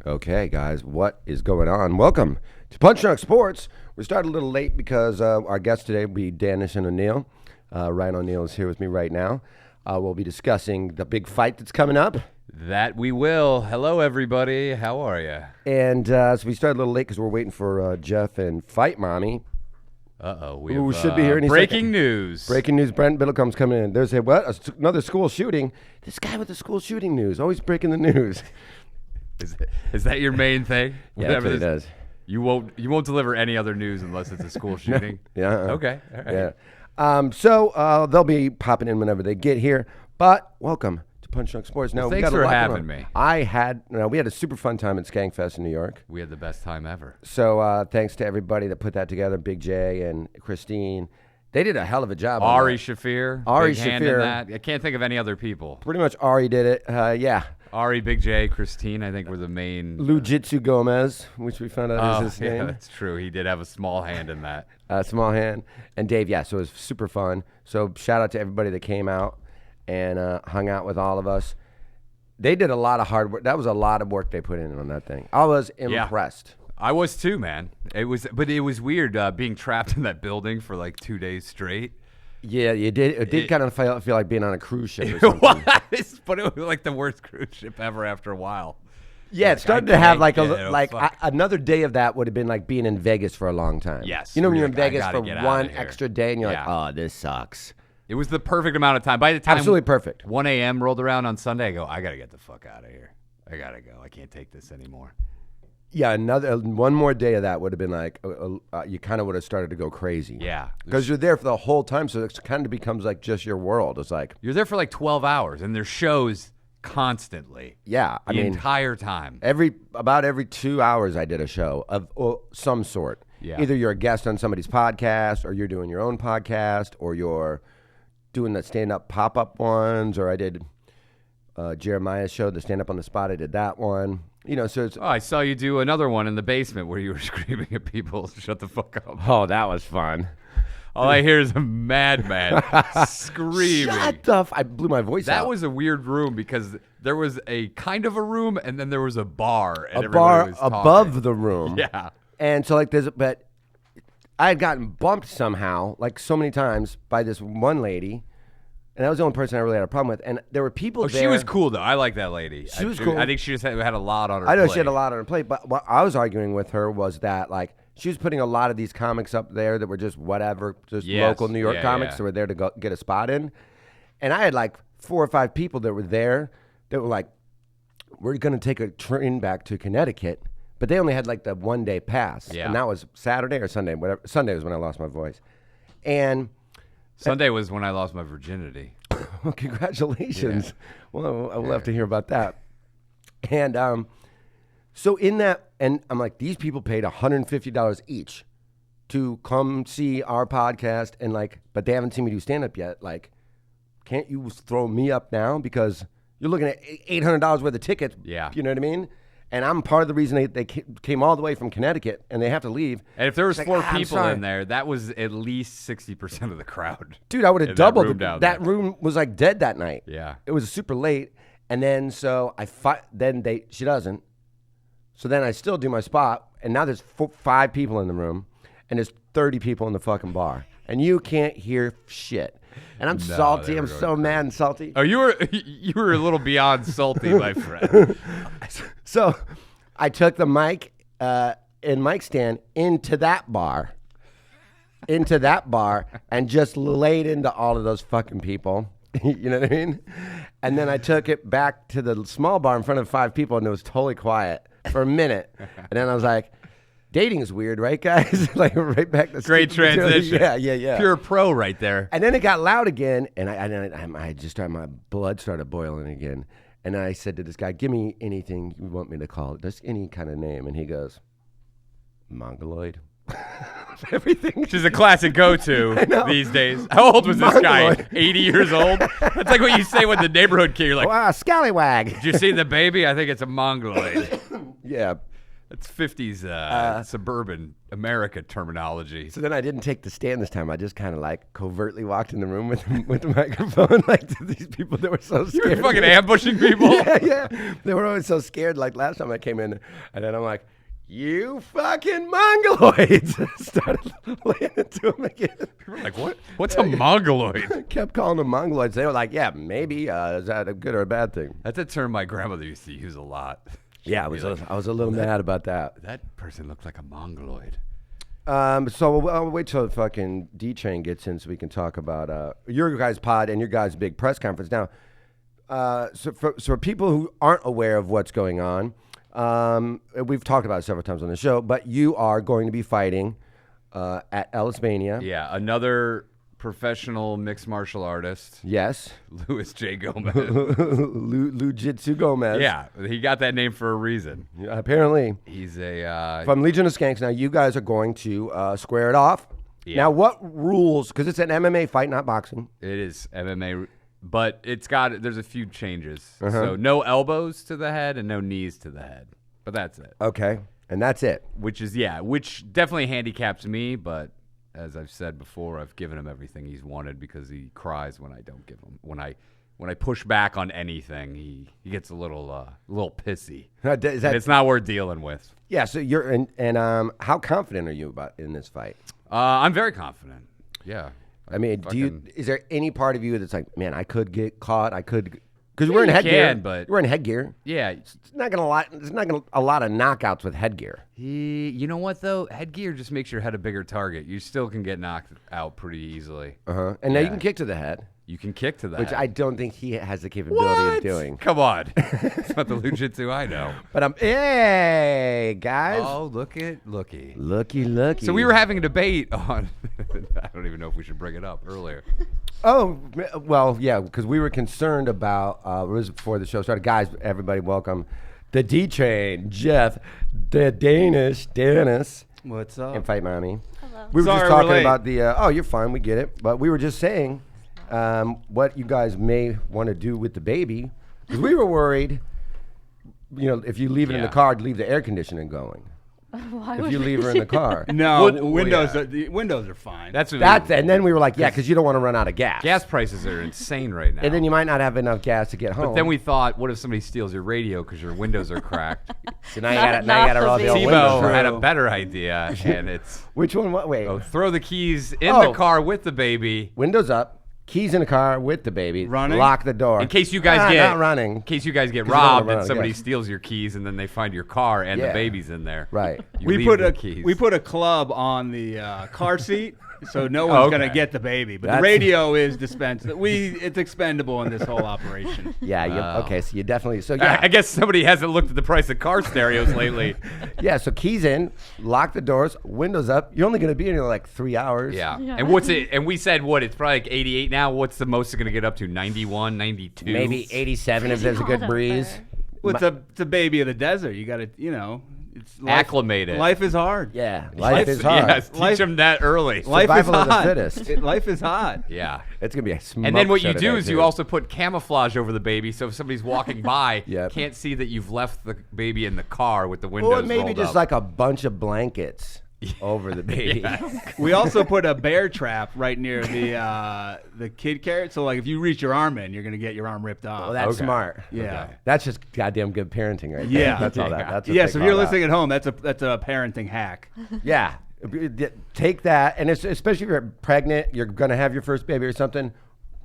Okay, guys, what is going on? Welcome to Punch Drunk Sports. We started a little late because our guest today will be Danish and O'Neill. Ryan O'Neill is here with me right now. We'll be discussing the big fight that's coming up. That we will. Hello, everybody. How are you? And so we started a little late because we're waiting for Jeff and Fight Mommy. We should be here any breaking second. news. Breaking news. Brent Biddlecombe's coming in. There's another school shooting. This guy with the school shooting news, always breaking the news. Is that your main thing? Yeah, that's what he does. You won't deliver any other news unless it's a school shooting? Yeah. Okay. All right. Yeah. So they'll be popping in whenever they get here. But welcome to Punch Drunk Sports. Well, thanks for having me. We had a super fun time at Skankfest in New York. We had the best time ever. So thanks to everybody that put that together, Big J and Christine. They did a hell of a job. Ari Shaffir. Ari big hand in Shaffir. that. I can't think of any other people. Pretty much Ari did it. Yeah. Ari, Big J, Christine, I think were the main. Lujitsu Gomez, which we found out is his name. Yeah, that's true. He did have a small hand in that. Small hand. And Dave, yeah, so it was super fun. So shout out to everybody that came out and hung out with all of us. They did a lot of hard work. That was a lot of work they put in on that thing. I was impressed. Yeah. I was too, man. It was weird being trapped in that building for like 2 days straight. Yeah, you did. It did kind of feel like being on a cruise ship or It something. was, but it was like the worst cruise ship ever after a while. Yeah, it started to have another day of that would have been like being in Vegas for a long time. Yes. You know when you're in like, Vegas for one extra day and you're like, oh, this sucks. It was the perfect amount of time. By the time absolutely perfect. 1 a.m. rolled around on Sunday, I go, I got to get the fuck out of here. I got to go. I can't take this anymore. Yeah, one more day of that would have been like, you kind of would have started to go crazy. Yeah. Because you're there for the whole time, so it kind of becomes like just your world. It's like. You're there for like 12 hours, and there's shows constantly. Yeah. The entire time. About every 2 hours I did a show of some sort. Yeah. Either you're a guest on somebody's podcast, or you're doing your own podcast, or you're doing the stand-up pop-up ones, or I did Jeremiah's show, the stand-up on the spot. I did that one. You know, so it's. Oh, I saw you do another one in the basement where you were screaming at people, shut the fuck up. Oh, that was fun. All I hear is a madman screaming. Shut the I blew my voice out. That was a weird room because there was a kind of a room and then there was a bar. And a bar was above the room. Yeah. And so but I had gotten bumped somehow, like so many times, by this one lady. And that was the only person I really had a problem with. And there were people there. She was cool, though. I like that lady. She was cool. I think she just had a lot on her plate. I know she had a lot on her plate. But what I was arguing with her was that, like, she was putting a lot of these comics up there that were just whatever, just local New York comics that were there to go get a spot in. And I had, like, 4 or 5 people that were there that were like, we're going to take a train back to Connecticut. But they only had, like, the one-day pass. Yeah. And that was Saturday or Sunday. Whatever. Sunday was when I lost my voice. And Sunday was when I lost my virginity. Well, congratulations. Yeah. Well, I will have to hear about that. And so in that, and I'm like, these people paid $150 each to come see our podcast, and like, but they haven't seen me do stand-up yet. Like, can't you throw me up now? Because you're looking at $800 worth of tickets. Yeah. You know what I mean? And I'm part of the reason they came all the way from Connecticut, and they have to leave. And if there was 4 people in there, that was at least 60% of the crowd. Dude, I would have doubled. That room was like dead that night. Yeah. It was super late. And then so she doesn't. So then I still do my spot, and now there's 5 people in the room, and there's 30 people in the fucking bar. And you can't hear shit. And I'm salty. I'm so mad and salty. Oh, you were a little beyond salty, my friend. So I took the mic and mic stand into that bar, and just laid into all of those fucking people. You know what I mean? And then I took it back to the small bar in front of 5 people, and it was totally quiet for a minute. And then I was like, dating is weird, right, guys? Like, right back to great transition. Yeah. Pure pro right there. And then it got loud again, and I just started, my blood started boiling again. And I said to this guy, give me anything you want me to call it, just any kind of name. And he goes, Mongoloid. Everything. Which is a classic go-to these days. How old was this guy? 80 years old? That's like what you say with the neighborhood kid. You're like, wow, scallywag. Did you see the baby? I think it's a mongoloid. Yeah. That's 50s suburban America terminology. So then I didn't take the stand this time. I just kind of like covertly walked in the room with the microphone, like to these people that were so scared. You were fucking ambushing people? Yeah. They were always so scared. Like last time I came in, and then I'm like, you fucking mongoloids. Started laying into them again. People were like, what? What's a mongoloid? Kept calling them mongoloids. They were like, yeah, maybe. Is that a good or a bad thing? That's a term my grandmother used to use a lot. Yeah, I was a little mad about that. That person looked like a mongoloid. So I'll wait till the fucking D-Train gets in so we can talk about your guys' pod and your guys' big press conference. Now, so for people who aren't aware of what's going on, we've talked about it several times on the show, but you are going to be fighting at Ellis Mania. Yeah, another professional mixed martial artist. Yes. Louis J. Gomez. Lujitsu Gomez. Yeah, he got that name for a reason. Yeah, apparently. He's a... From Legion of Skanks. Now, you guys are going to square it off. Yeah. Now, what rules, because it's an MMA fight, not boxing. It is MMA, but there's a few changes. So no elbows to the head and no knees to the head. But that's it. Okay, and that's it. Which definitely handicaps me, but... As I've said before, I've given him everything he's wanted because he cries when I don't give him. When I push back on anything, he gets a little pissy. It's not worth dealing with. Yeah. So you're and how confident are you in this fight? I'm very confident. Yeah. I mean, is there any part of you that's like, man, I could get caught. I could. Because we're in headgear, but we're in headgear. Yeah, it's not gonna a lot of knockouts with headgear. You know what though? Headgear just makes your head a bigger target. You still can get knocked out pretty easily. And now you can kick to the head. You can kick to the head, which I don't think he has the capability of doing. Come on, it's not the Jiu-Jitsu I know. But hey guys! Oh, looky. So we were having a debate on. I don't even know if we should bring it up earlier. Oh, well, yeah, because we were concerned about, it was before the show started. Guys, everybody welcome the D-Train, Jeff, the Dennis. What's up? And Fight Mommy. Hello. We were just talking about the, you're fine, we get it. But we were just saying what you guys may want to do with the baby. Because we were worried, if you leave it in the car, leave the air conditioning going. If you leave her in the car. No, the windows are fine. And then we were like, because you don't want to run out of gas. Gas prices are insane right now. And then you might not have enough gas to get home. But then we thought, what if somebody steals your radio because your windows are cracked? So now you got to roll the old windows. Thibault had a better idea, and it's... Which one? Wait. Throw the keys in the car with the baby. Windows up. Keys in the car with the baby. Running? Lock the door. In case you guys get not running. In case you guys get robbed and somebody steals your keys and then they find your car and the baby's in there. Right. We put a club on the car seat. So no one's going to get the baby. But the radio is dispensed. It's expendable in this whole operation. Yeah. Okay. So you definitely. So I guess somebody hasn't looked at the price of car stereos lately. Yeah. So keys in, lock the doors, windows up. You're only going to be in here like 3 hours. Yeah. And what's it? And we said what? It's probably like 88 now. What's the most it's going to get up to? 91, 92, maybe 87 if there's a good breeze. Well, it's a baby of the desert. You got to, it's acclimated. Life is hard. Yeah, life is hard. Yes, teach them that early. Life is hot. Survival of the fittest. Life is hot. Yeah. It's going to be a smoke. And then what you do is you also put camouflage over the baby, so if somebody's walking by, can't see that you've left the baby in the car with the windows rolled up. Or maybe just like a bunch of blankets over the baby. We also put a bear trap right near the kid carrot. So like if you reach your arm in, you're gonna get your arm ripped off. Well, that's smart. Yeah, that's just goddamn good parenting, right? Yeah, that's all that. That's so if you're listening at home, that's a parenting hack. Yeah, take that, and especially if you're pregnant, you're gonna have your first baby or something.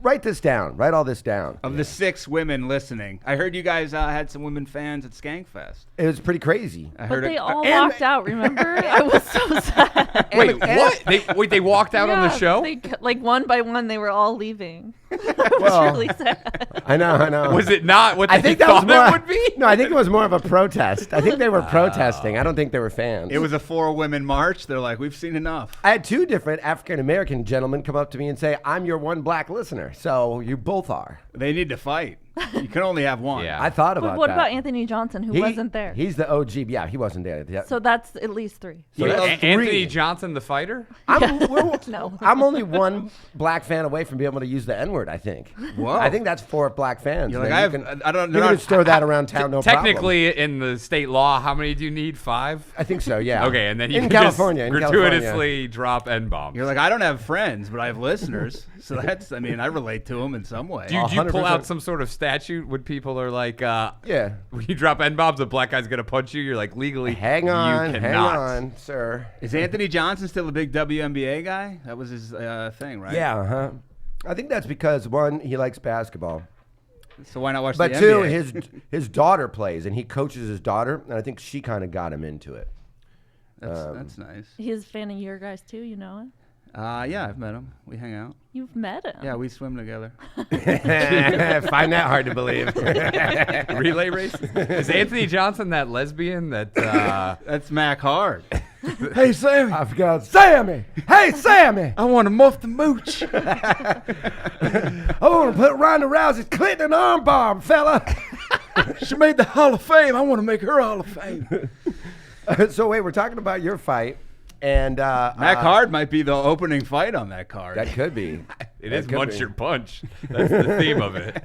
Write this down. Write all this down. Of the 6 women listening, I heard you guys had some women fans at Skankfest. It was pretty crazy. But they all walked out, remember? I was so sad. Wait, what? They walked out on the show? Like one by one, they were all leaving. It was really sad. I know. Was it not what they thought it would be? No, I think it was more of a protest. I think they were protesting. I don't think they were fans. It was a 4-women march. They're like, we've seen enough. I had 2 different African-American gentlemen come up to me and say, I'm your one black listener. So you both are. They need to fight. You can only have one. Yeah. I thought But about what that. about Anthony Johnson, who wasn't there? He's the OG. Yeah, he wasn't there. Yeah. So that's at least 3. So that's Anthony 3. Johnson, the fighter? No. I'm only one black fan away from being able to use the N-word, I think. Whoa. I think that's 4 black fans. You're like, Man. I don't You know. can just throw that around town, no problem. Technically, in the state law, how many do you need? 5? I think so, yeah. Okay, and then you in can California, just gratuitously drop N-bombs. You're like, I don't have friends, but I have listeners. So that's, I mean, I relate to them in some way. Do you pull 100%. out some sort of statute when people are like, Yeah. when you drop N-bombs, a black guy's going to punch you? You're like, legally, Hang you on, cannot. sir. Is Anthony Johnson still a big WNBA guy? That was his thing, right? Yeah, I think that's because, 1, he likes basketball. So why not watch But the 2, NBA? his daughter plays, and he coaches his daughter, and I think she kind of got him into it. That's nice. He's a fan of your guys, too. You know it? Yeah, I've met him. We hang out. You've met him. Yeah, we swim together. Find that hard to believe. Relay race? Is Anthony Johnson that lesbian that... That's Mac Hard. Hey, Sammy. I've got Sammy. Hey, Sammy. I want to muff the mooch. I want to put Ronda Rousey's clit in an armbar, fella. She made the Hall of Fame. I want to make her Hall of Fame. So wait, we're talking about your fight, and Mac Hard might be the opening fight on that card. that could be. It That is could Munch be. Your Punch. That's the theme of it.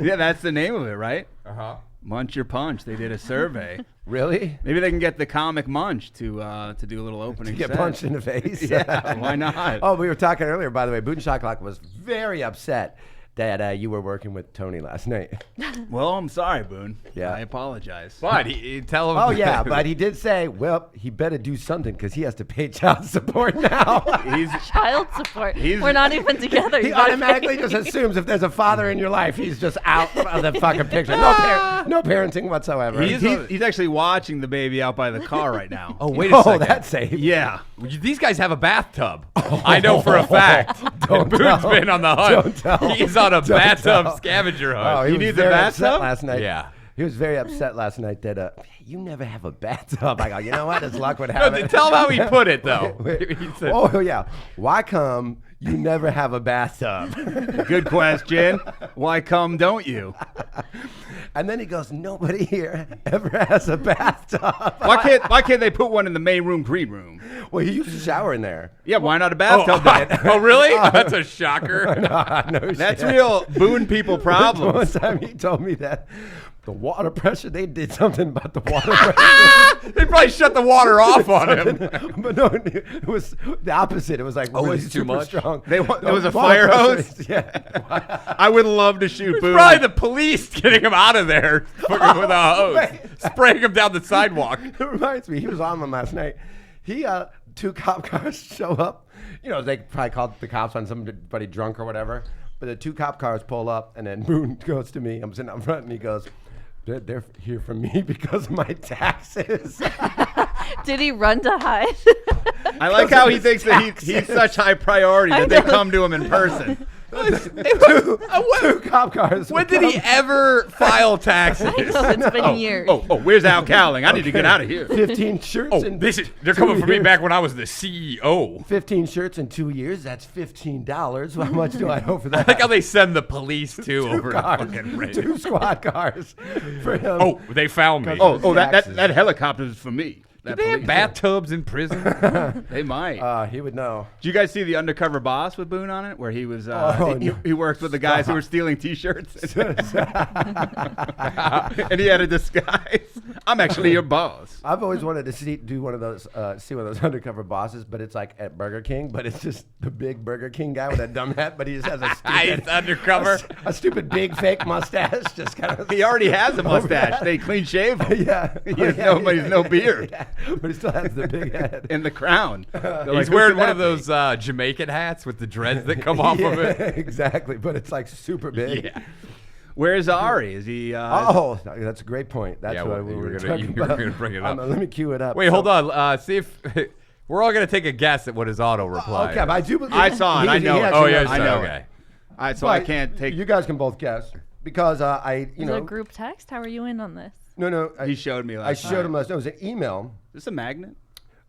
Yeah, that's the name of it, right? Uh-huh. Munch Your Punch. They did a survey. Really? Maybe they can get the comic Munch to do a little opening. Get set. punched in the face. Yeah, why not? Oh, we were talking earlier, by the way. Boone Shocklock was very upset that you were working with Tony last night. Well, I'm sorry, Boone. Yeah. I apologize. But he tell him... Oh, yeah, but he did say, well, he better do something because he has to pay child support now. He's Child support. He's- We're not even together. He You gotta automatically pay. just assumes if there's a father in your life, he's just out of the fucking picture. No parenting whatsoever. he's actually watching the baby out by the car right now. Oh, wait a second. that's safe. Yeah. These guys have a bathtub. I know for a fact. Don't Boone's tell. been on the hunt. Don't tell. He's on a Don't bathtub tell. scavenger Oh, hunt. he You was need the very upset bathtub? last night. Yeah. He was very upset last night that you never have a bathtub. I go, you know what? As luck would have it. Tell him how he put it, though. He said, Oh, yeah. Why come you never have a bathtub? Good question. Why come don't you? And then he goes, nobody here ever has a bathtub. Why can't they put one in the main room, green room? Well, he used to shower in there. Yeah, why not a bathtub then? oh, really? That's a shocker. No That's shit. real Boone people One problems. time he told me that the water pressure, they did something about the water pressure. They probably shut the water off on him. But no, it was the opposite. It was like Oh, really it's too super much? strong. There was a water fire pressure hose? is- Yeah. I would love to shoot Boone. Probably the police getting him out of there fucking with a hose, spraying him down the sidewalk. It reminds me, he was on one last night. He 2 cop cars show up. You know, they probably called the cops on somebody drunk or whatever. But the 2 cop cars pull up, and then Boone goes to me. I'm sitting out front, and he goes, they're here for me because of my taxes. Did he run to hide? I like how he thinks that he's such high priority that they know. come to him in person. 2 cop cars. When did he ever file taxes? I know, it's been years. Where's Al Cowling? I need to get out of here. 15 shirts Oh, and they're coming for me back when I was the CEO. 15 shirts in 2 years. That's $15. How much do I owe for that? I like how they send the police too 2 over to cars, fucking Ray. 2 squad cars for him. Oh, they found me. That helicopter is for me. Did they have bathtubs in prison? They might. He would know. Did you guys see the Undercover Boss with Boone on it, where he was Oh, he, no. he worked with the guys who were stealing T-shirts, and he had a disguise. I'm actually your boss. I've always wanted to see one of those undercover bosses, but it's like at Burger King, but it's just the big Burger King guy with a dumb hat, but he just has a stupid He's undercover. a stupid big fake mustache, just kind of. He already has a mustache. They clean shave him. Yeah, He has no beard. Yeah, but he still has the big head. In the crown. They're like, He's "Who wearing could one that of be?" those Jamaican hats with the dreads that come off of it. Exactly, but it's like super big. Yeah. Where's Ari? Is he? Oh, that's a great point. That's Yeah, what well, we were you were talking gonna about. bring it up. Let me cue it up. Wait, hold on. See if we're all gonna take a guess at what his auto reply. Okay, but I do believe I saw it. I know it. Oh yeah, I know it. okay. All right, so I can't take. You guys can both guess because Is it a group text? How are you in on this? No. He showed me I last showed him last. No, it was an email. Is this a magnet?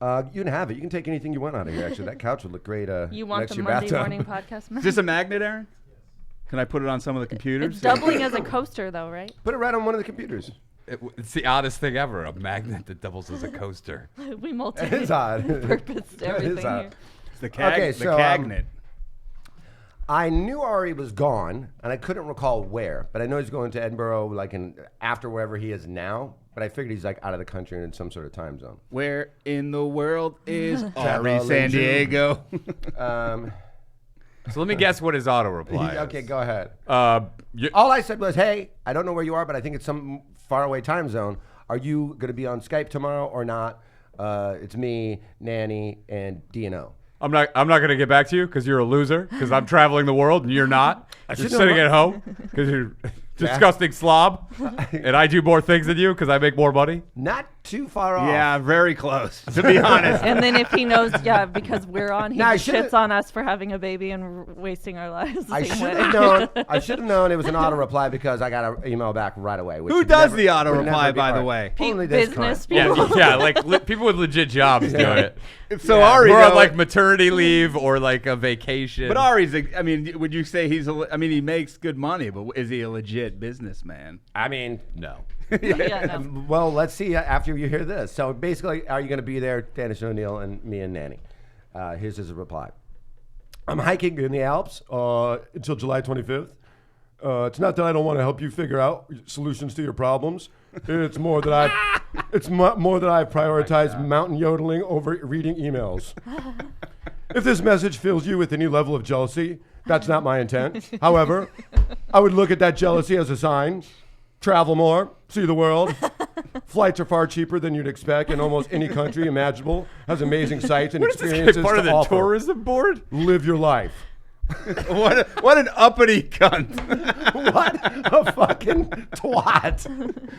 You can have it. You can take anything you want out of here. Actually, that couch would look great. You want next the to your Monday bathtub. morning podcast? Is this a magnet, Aaron? Can I put it on some of the computers? It's doubling as a coaster, though, right? Put it right on one of the computers. It's the oddest thing ever. A magnet that doubles as a coaster. We It is odd. multi-purposed everything odd. here. It's the so, cagnet. I knew Ari was gone, and I couldn't recall where, but I know he's going to Edinburgh, like after wherever he is now. But I figured he's like out of the country and in some sort of time zone. Where in the world is Ari San Diego? So let me guess what his auto reply is. Okay, go ahead. All I said was, hey, I don't know where you are, but I think it's some faraway time zone. Are you going to be on Skype tomorrow or not? It's me, Nanny, and D&O. I'm not going to get back to you because you're a loser because I'm traveling the world and you're not. You're sitting at home because you're disgusting slob, and I do more things than you because I make more money. Not too far off. Yeah, very close, to be honest. And then if he knows, because we're on, he shits on us for having a baby and wasting our lives. I should have known. I should have known it was an auto reply because I got an email back right away. Who does the auto reply, by the way? Only this business kind. people. Yeah, like people with legit jobs doing it. So Ari, we're on like maternity leave or like a vacation. But Ari's, I mean, would you say he makes good money, but is he a legit businessman? I mean, no. Yeah, no. Well, let's see after you hear this. So basically, are you going to be there, Danish O'Neill and me and Nanny? Here's his reply. I'm hiking in the Alps until July 25th. It's not that I don't want to help you figure out solutions to your problems. It's more that I've prioritized mountain yodeling over reading emails. If this message fills you with any level of jealousy, that's not my intent. However, I would look at that jealousy as a sign. Travel more, see the world. Flights are far cheaper than you'd expect in almost any country imaginable. Has amazing sights and experiences part of to the offer. tourism board? Live your life. what an uppity cunt. What a fucking twat.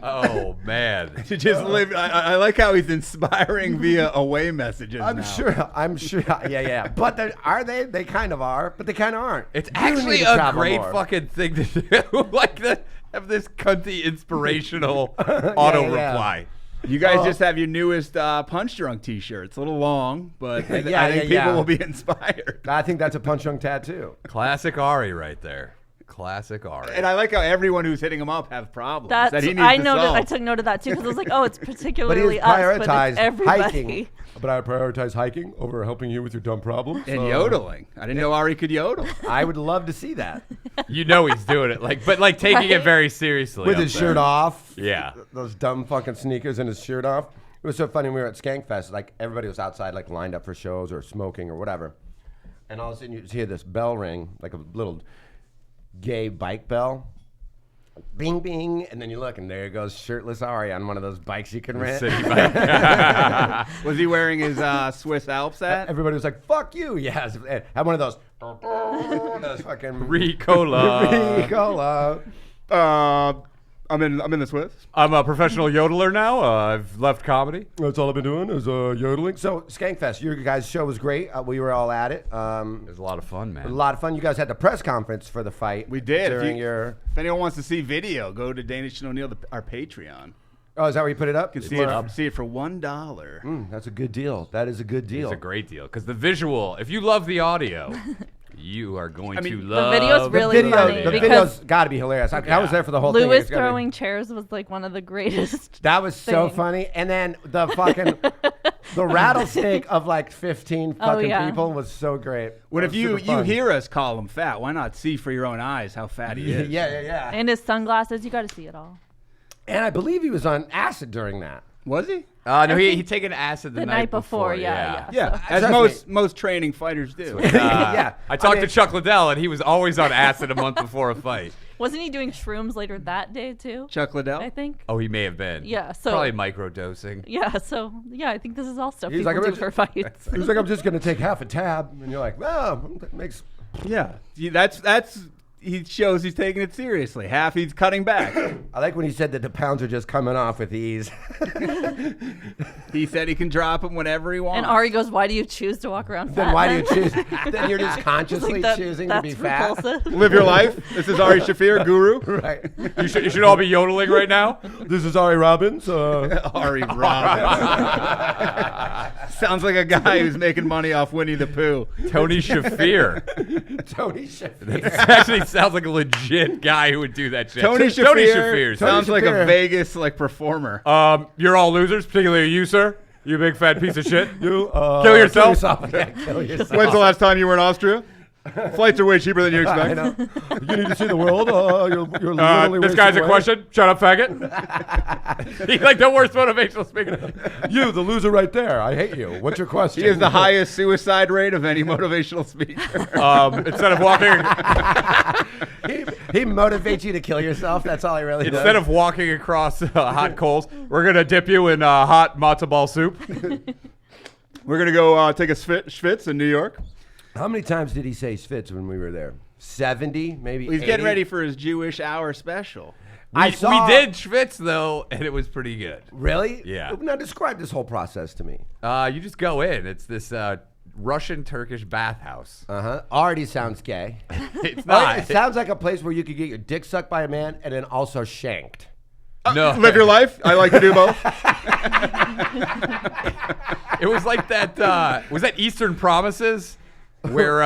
Oh, man. To just live. I like how he's inspiring via away messages. I'm sure. Yeah. But are they? They kind of are, but they kind of aren't. It's You actually need to a travel great more. fucking thing to do. Have this cunty inspirational auto reply. You guys just have your newest Punch Drunk T-shirt. It's a little long, but I think people will be inspired. I think that's a punch drunk tattoo. Classic Ari right there. Classic Ari. And I like how everyone who's hitting him up have problems that he needs I to noted. solve. I took note of that too because I was like, oh, it's But particularly he's us, but prioritized it's everybody. hiking. But I prioritize hiking over helping you with your dumb problems. And yodeling. I didn't know Ari could yodel. I would love to see that. You know he's doing it, but taking it very seriously. With up his there. shirt off. Yeah. Those dumb fucking sneakers and his shirt off. It was so funny when we were at Skankfest. Like, everybody was outside, like, lined up for shows or smoking or whatever. And all of a sudden you just hear this bell ring, like a little gay bike bell. Bing, bing. And then you look, and there goes shirtless Ari on one of those bikes you can rent. City bike. Was he wearing his Swiss Alps hat? Everybody was like, fuck you. Yes. Had one of those. Those fucking. Ricola. Ricola. I'm in the Swiss. I'm a professional yodeler now. I've left comedy. That's all I've been doing is yodeling. So, Skankfest, your guys' show was great. We were all at it. It was a lot of fun, man. A lot of fun. You guys had the press conference for the fight. We did. If anyone wants to see video, go to Danish and O'Neill, our Patreon. Oh, is that where you put it up? You can see it for $1. That's a good deal. That is a good deal. It's a great deal because the visual. If you love the audio, you are going to love the video's really funny. The because video's got to be hilarious. I was there for the whole thing. Lewis It's gotta be- throwing chairs was like one of the greatest. That was so thing. funny. And then the fucking the rattlesnake of like 15 fucking people was so great. What if It was you super fun. hear us call him fat? Why not see for your own eyes how fat he is? Yeah. And his sunglasses, you got to see it all. And I believe he was on acid during that. Was he? No, he taken acid the night before. Yeah. Yeah, Trust as most training fighters do. Yeah. I talked to Chuck Liddell, and he was always on acid a month before a fight. Wasn't he doing shrooms later that day too? Chuck Liddell? I think. Oh, he may have been. Yeah, so- probably microdosing. Yeah. So I think this is all stuff He's people like, do for fights. He was like, I'm just going to take half a tab. And you're like, oh, that makes... Yeah, that's he shows he's taking it seriously. Half he's cutting back. I like when he said that the pounds are just coming off with ease. He said he can drop them whenever he wants. And Ari goes, "Why do you choose to walk around fat?" Then why do you choose? Then you're just consciously Like choosing to be fat. repulsive. Live your life. This is Ari Shaffir, guru. Right. You should all be yodeling right now. This is Ari Robbins. Ari Robbins. Sounds like a guy who's making money off Winnie the Pooh. Tony Shaffir. Tony Shaffir. That actually sounds like a legit guy who would do that shit. Tony Shaffir sounds like a Shaffir. Vegas performer. You're all losers, particularly you, sir. You big fat piece of shit. You Kill yourself. Yeah, kill yourself. When's the last time you were in Austria? Flights are way cheaper than you I expect. know. You need to see the world. You're literally This guy's a wasting away. question. Shut up, faggot. He's like the worst motivational speaker. You, the loser right there. I hate you. What's your question? He has the highest suicide rate of any motivational speaker. Instead of walking, He motivates you to kill yourself. That's all he really does. instead of walking across hot coals, we're gonna dip you in hot matzo ball soup. We're going to go take a schwitz in New York. How many times did he say Schwitz when we were there? 70, maybe. He's 80? getting ready for his Jewish hour special. I We saw. did schwitz though, and it was pretty good. Really? Yeah. Now describe this whole process to me. You just go in. It's this Russian-Turkish bathhouse. Already sounds gay. It's not. It sounds like a place where you could get your dick sucked by a man and then also shanked. No. Live your life. I like to do both. It was like that. Was that Eastern Promises, where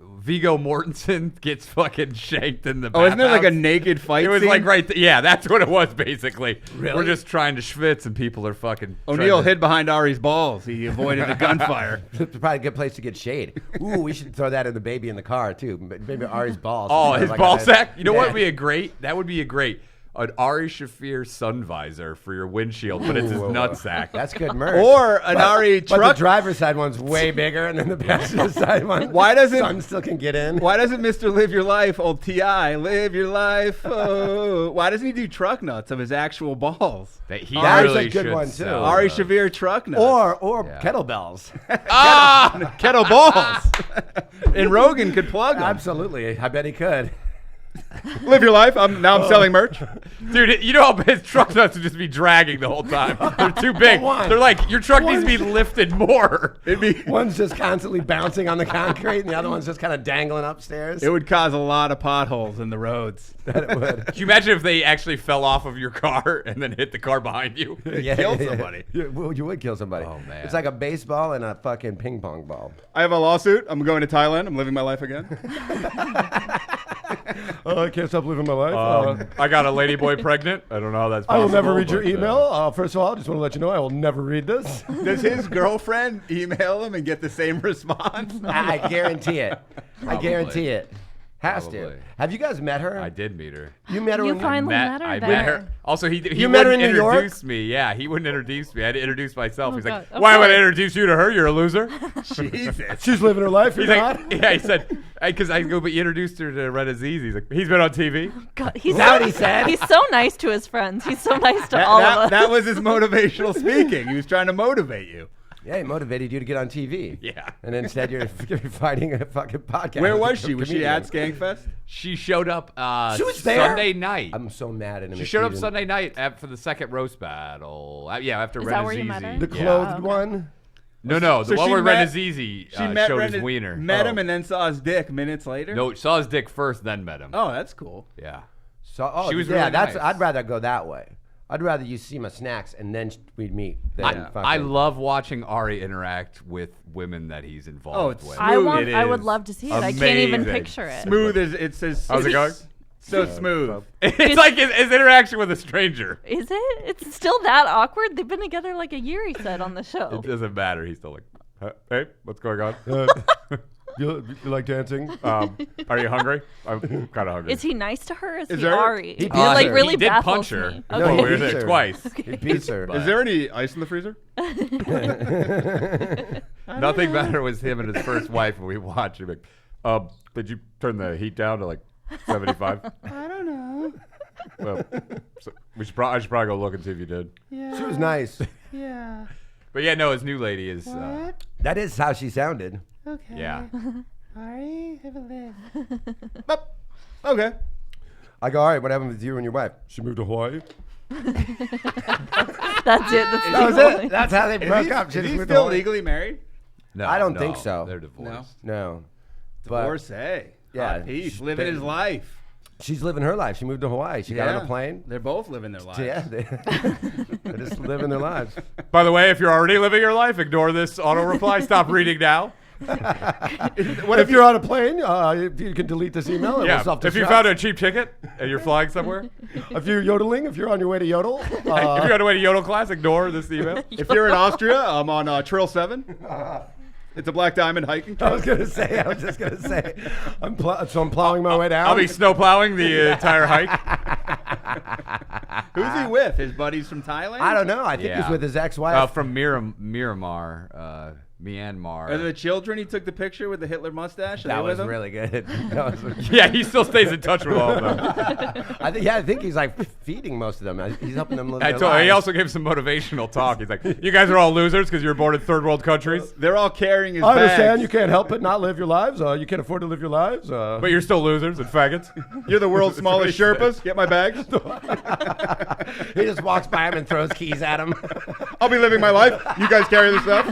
Viggo Mortensen gets fucking shanked in the. Oh, isn't there like a bathhouse? naked fight It was scene? like yeah, that's what it was basically. Really? We're just trying to schwitz, and people are fucking. O'Neill trying to- hid behind Ari's balls. He avoided the gunfire. It's probably a good place to get shade. Ooh, we should throw that in the baby in the car too. Maybe Ari's balls. Oh, his Like ball a- sack. You know what Yeah. would be a great? That would be a great. An Ari Shaffir sun visor for your windshield, but it's his Ooh. nutsack. That's good merch. Or an Ari But truck. the driver's side one's way bigger, and then the passenger side one. Why doesn't- sun still can get in? Why doesn't Mr. Live Your Life, old T.I., live your life? Oh. Why doesn't he do truck nuts of his actual balls? That he That's really a good should one, too. sell Ari those. Shaffir truck nuts. Or Yeah. kettlebells. Ah! kettle balls. And Rogan could plug them. Absolutely, I bet he could. Live your life. Now I'm selling merch. Dude, you know how his truck nuts would just be dragging the whole time. They're too big. One. They're like, your truck needs to be lifted more. It'd be. One's just constantly bouncing on the concrete, and the other one's just kind of dangling upstairs. It would cause a lot of potholes in the roads. That it would. Can you imagine if they actually fell off of your car and then hit the car behind you? Kill somebody. You would kill somebody. Oh, man. It's like a baseball and a fucking ping pong ball. I have a lawsuit. I'm going to Thailand. I'm living my life again. I can't stop living my life. I got a ladyboy pregnant. I don't know how that's I possible. will never read your but, email. First of all, I just want to let you know I will never read this. Does his girlfriend email him and get the same response? I guarantee it. I Probably. guarantee it. Has Probably. to. Have you guys met her? I did meet her. You met her You when finally met her I there. met her. Also, he You met her wouldn't in New York? introduce me. Yeah, he wouldn't introduce me. I had to introduce myself. Oh, He's like, God. Of why would I course. introduce you to her? You're a loser. Jesus. She's living her life. He's You're like, not? yeah, he said, because I go, but you introduced her to Red Aziz. He's like, he's been on TV. God, he's Is that what he said? He's so nice to his friends. He's so nice to all of us. That was his motivational speaking. He was trying to motivate you. Yeah, he motivated you to get on TV. Yeah. And instead you're fighting a fucking podcast. Where with was a she? Was she comedian. at Skankfest? She showed up She was there? Sunday night. I'm so mad at him. She showed up Sunday night for the second roast battle. Yeah, after Is Red that where you Azizi. met her? The Yeah. clothed okay. one? No, the So one she where Red met- Azizi She met showed Ren- his wiener. Met him and then saw his dick minutes later? No, saw his dick first, then met him. Oh, that's cool. Yeah. So, She was yeah, really that's. nice. I'd rather go that way. I'd rather you see my snacks and then we'd meet. Than I love watching Ari interact with women that he's involved Oh, it's with. smooth. I would love to see it. I can't even Amazing. picture it. Smooth as it says. How's it going? So smooth. It's like his interaction with a stranger. Is it? It's still that awkward? They've been together like a year, he said on the show. It doesn't matter. He's still like, hey, what's going on? You like dancing? Are you hungry? I'm kind of hungry. Is he nice to her? Is he there- Ari? He It, beats like her. really he did baffles punch her. me. No, Okay. we were beats there her. twice. He beats her. Is there any ice in the freezer? Nothing better was him and his first wife, and we watched him. Like, did you turn the heat down to like 75? I don't know. Well, so I should probably go look and see if you did. She was nice. Yeah. But yeah, no, his new lady is. That is how she sounded. Okay. Yeah. Ari, privilege. Okay. I go, all right, what happened with you and your wife? She moved to Hawaii. That's it. That was it. That's how they broke up. Is he still legally married? No, I don't think so. They're divorced. No. Divorcee. Yeah. He's living his life. She's living her life. She moved to Hawaii. She got on a plane. They're both living their lives. Yeah, they're just living their lives. By the way, if you're already living your life, ignore this auto reply. Stop reading now. What if you're on a plane? You can delete this email. Yeah. If you found a cheap ticket and you're flying somewhere, if you're yodeling, if you're on your way to Yodel, if you're on your way to Yodel class, ignore this email. If you're in Austria, I'm on Trill 7. It's a Black Diamond hiking trail. I was just gonna say, I'm plowing my way down. I'll be snow plowing the entire hike. Who's he with? His buddies from Thailand? I don't know. I think he's with his ex-wife. From Myanmar. Are the children he took the picture with the Hitler mustache? That was really good. Yeah, he still stays in touch with all of them. I think he's like feeding most of them. He's helping them live their lives. He also gave some motivational talk. He's like, you guys are all losers because you're born in third world countries. They're all carrying his I understand bags. you can't help but not live your lives. You can't afford to live your lives. But you're still losers and faggots. You're the world's smallest Sherpas. Get my bags. He just walks by him and throws keys at him. I'll be living my life. You guys carry the stuff.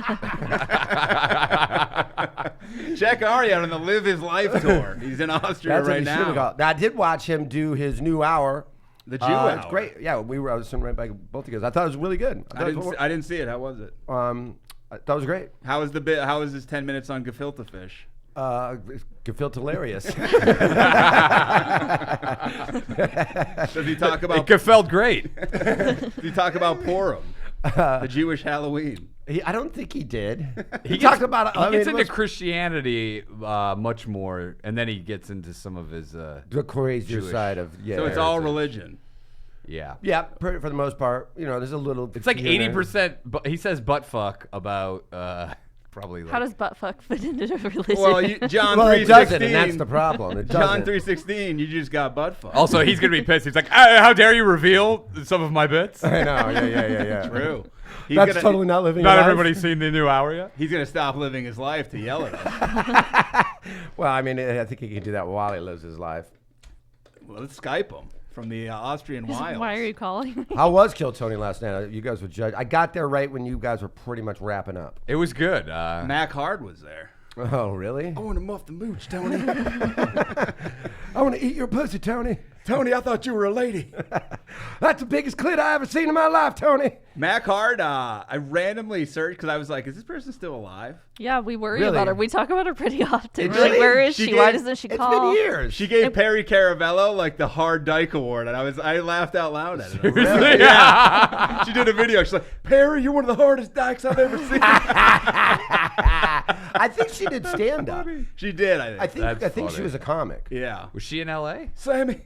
Check Ari out on the Live His Life tour. He's in Austria right now. I did watch him do his new hour. The Jew Hour. It's great. Yeah, I was sitting right by both of you guys. I thought it was really good. I didn't see it. How was it? I thought it was great. How was the bit? How was his 10 minutes on gefilte fish? Gefilte hilarious. Does he talk about? It felt great. Does he talk about Purim, the Jewish Halloween? I don't think he did. He talked about. He gets into Christianity much more, and then he gets into some of his the crazier Jewish side of So it's all religion. Yeah. Yeah, for the most part. There's a little. It's like 80%. But he says butt fuck about probably. Like, how does butt fuck fit into a religion? Well, John 3:16, it doesn't, and that's the problem. John 3:16, you just got butt fucked. Also, he's gonna be pissed. He's like, how dare you reveal some of my bits? I know. Yeah. True. That's totally not living. Not everybody's seen the new hour yet. He's gonna stop living his life to yell at us. Well, I mean, I think he can do that while he lives his life. Well, let's Skype him from the Austrian wilds. Why are you calling me? How was Kill Tony last night? You guys were judged. I got there right when you guys were pretty much wrapping up. It was good. Mac Hard was there. Oh, really? I want to muff the mooch, Tony. I want to eat your pussy, Tony. Tony, I thought you were a lady. That's the biggest clit I ever seen in my life, Tony. Mac Hard, I randomly searched because I was like, is this person still alive? Yeah, we worry about her. We talk about her pretty often. Really? Like, where is she? Why doesn't she call? It's been years. She gave Perry Caravello like the Hard Dyke Award, and I laughed out loud at it. Really? Yeah. She did a video. She's like, Perry, you're one of the hardest dykes I've ever seen. I think she did stand up. She did, I think. I think she was a comic. Yeah. Was she in L.A.? Sammy.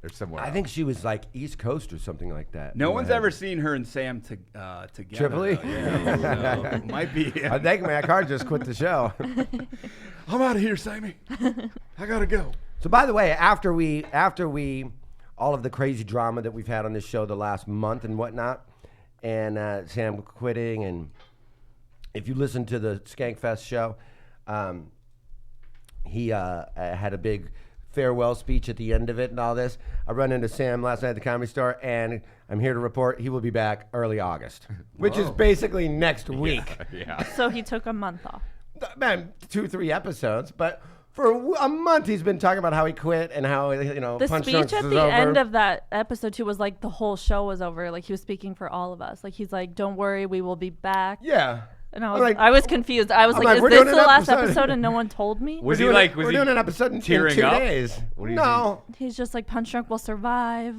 Or somewhere I think she was like East Coast or something like that. No one's ever seen her and Sam together. Tripoli? Yeah, so might be. I think Mac Hard just quit the show. I'm out of here, Sammy. I gotta go. So by the way, after we all of the crazy drama that we've had on this show the last month and whatnot, and Sam quitting, and if you listen to the Skankfest show, he had a big farewell speech at the end of it and all this. I run into Sam last night at the Comedy Store, and I'm here to report he will be back early August, which is basically next week. Yeah. So he took a month off. Man, 2-3 episodes, but for a month he's been talking about how he quit and how the Punch speech Drunks at is the over. end of that episode too was like the whole show was over. Like he was speaking for all of us. Like he's like, "Don't worry, we will be back." Yeah. And I was confused. I was like, "Is this the last episode and no one told me?" Was he like? Was we're he doing an episode in 2 tearing up? days. What do you No. He's just like, "Punch Drunk will survive."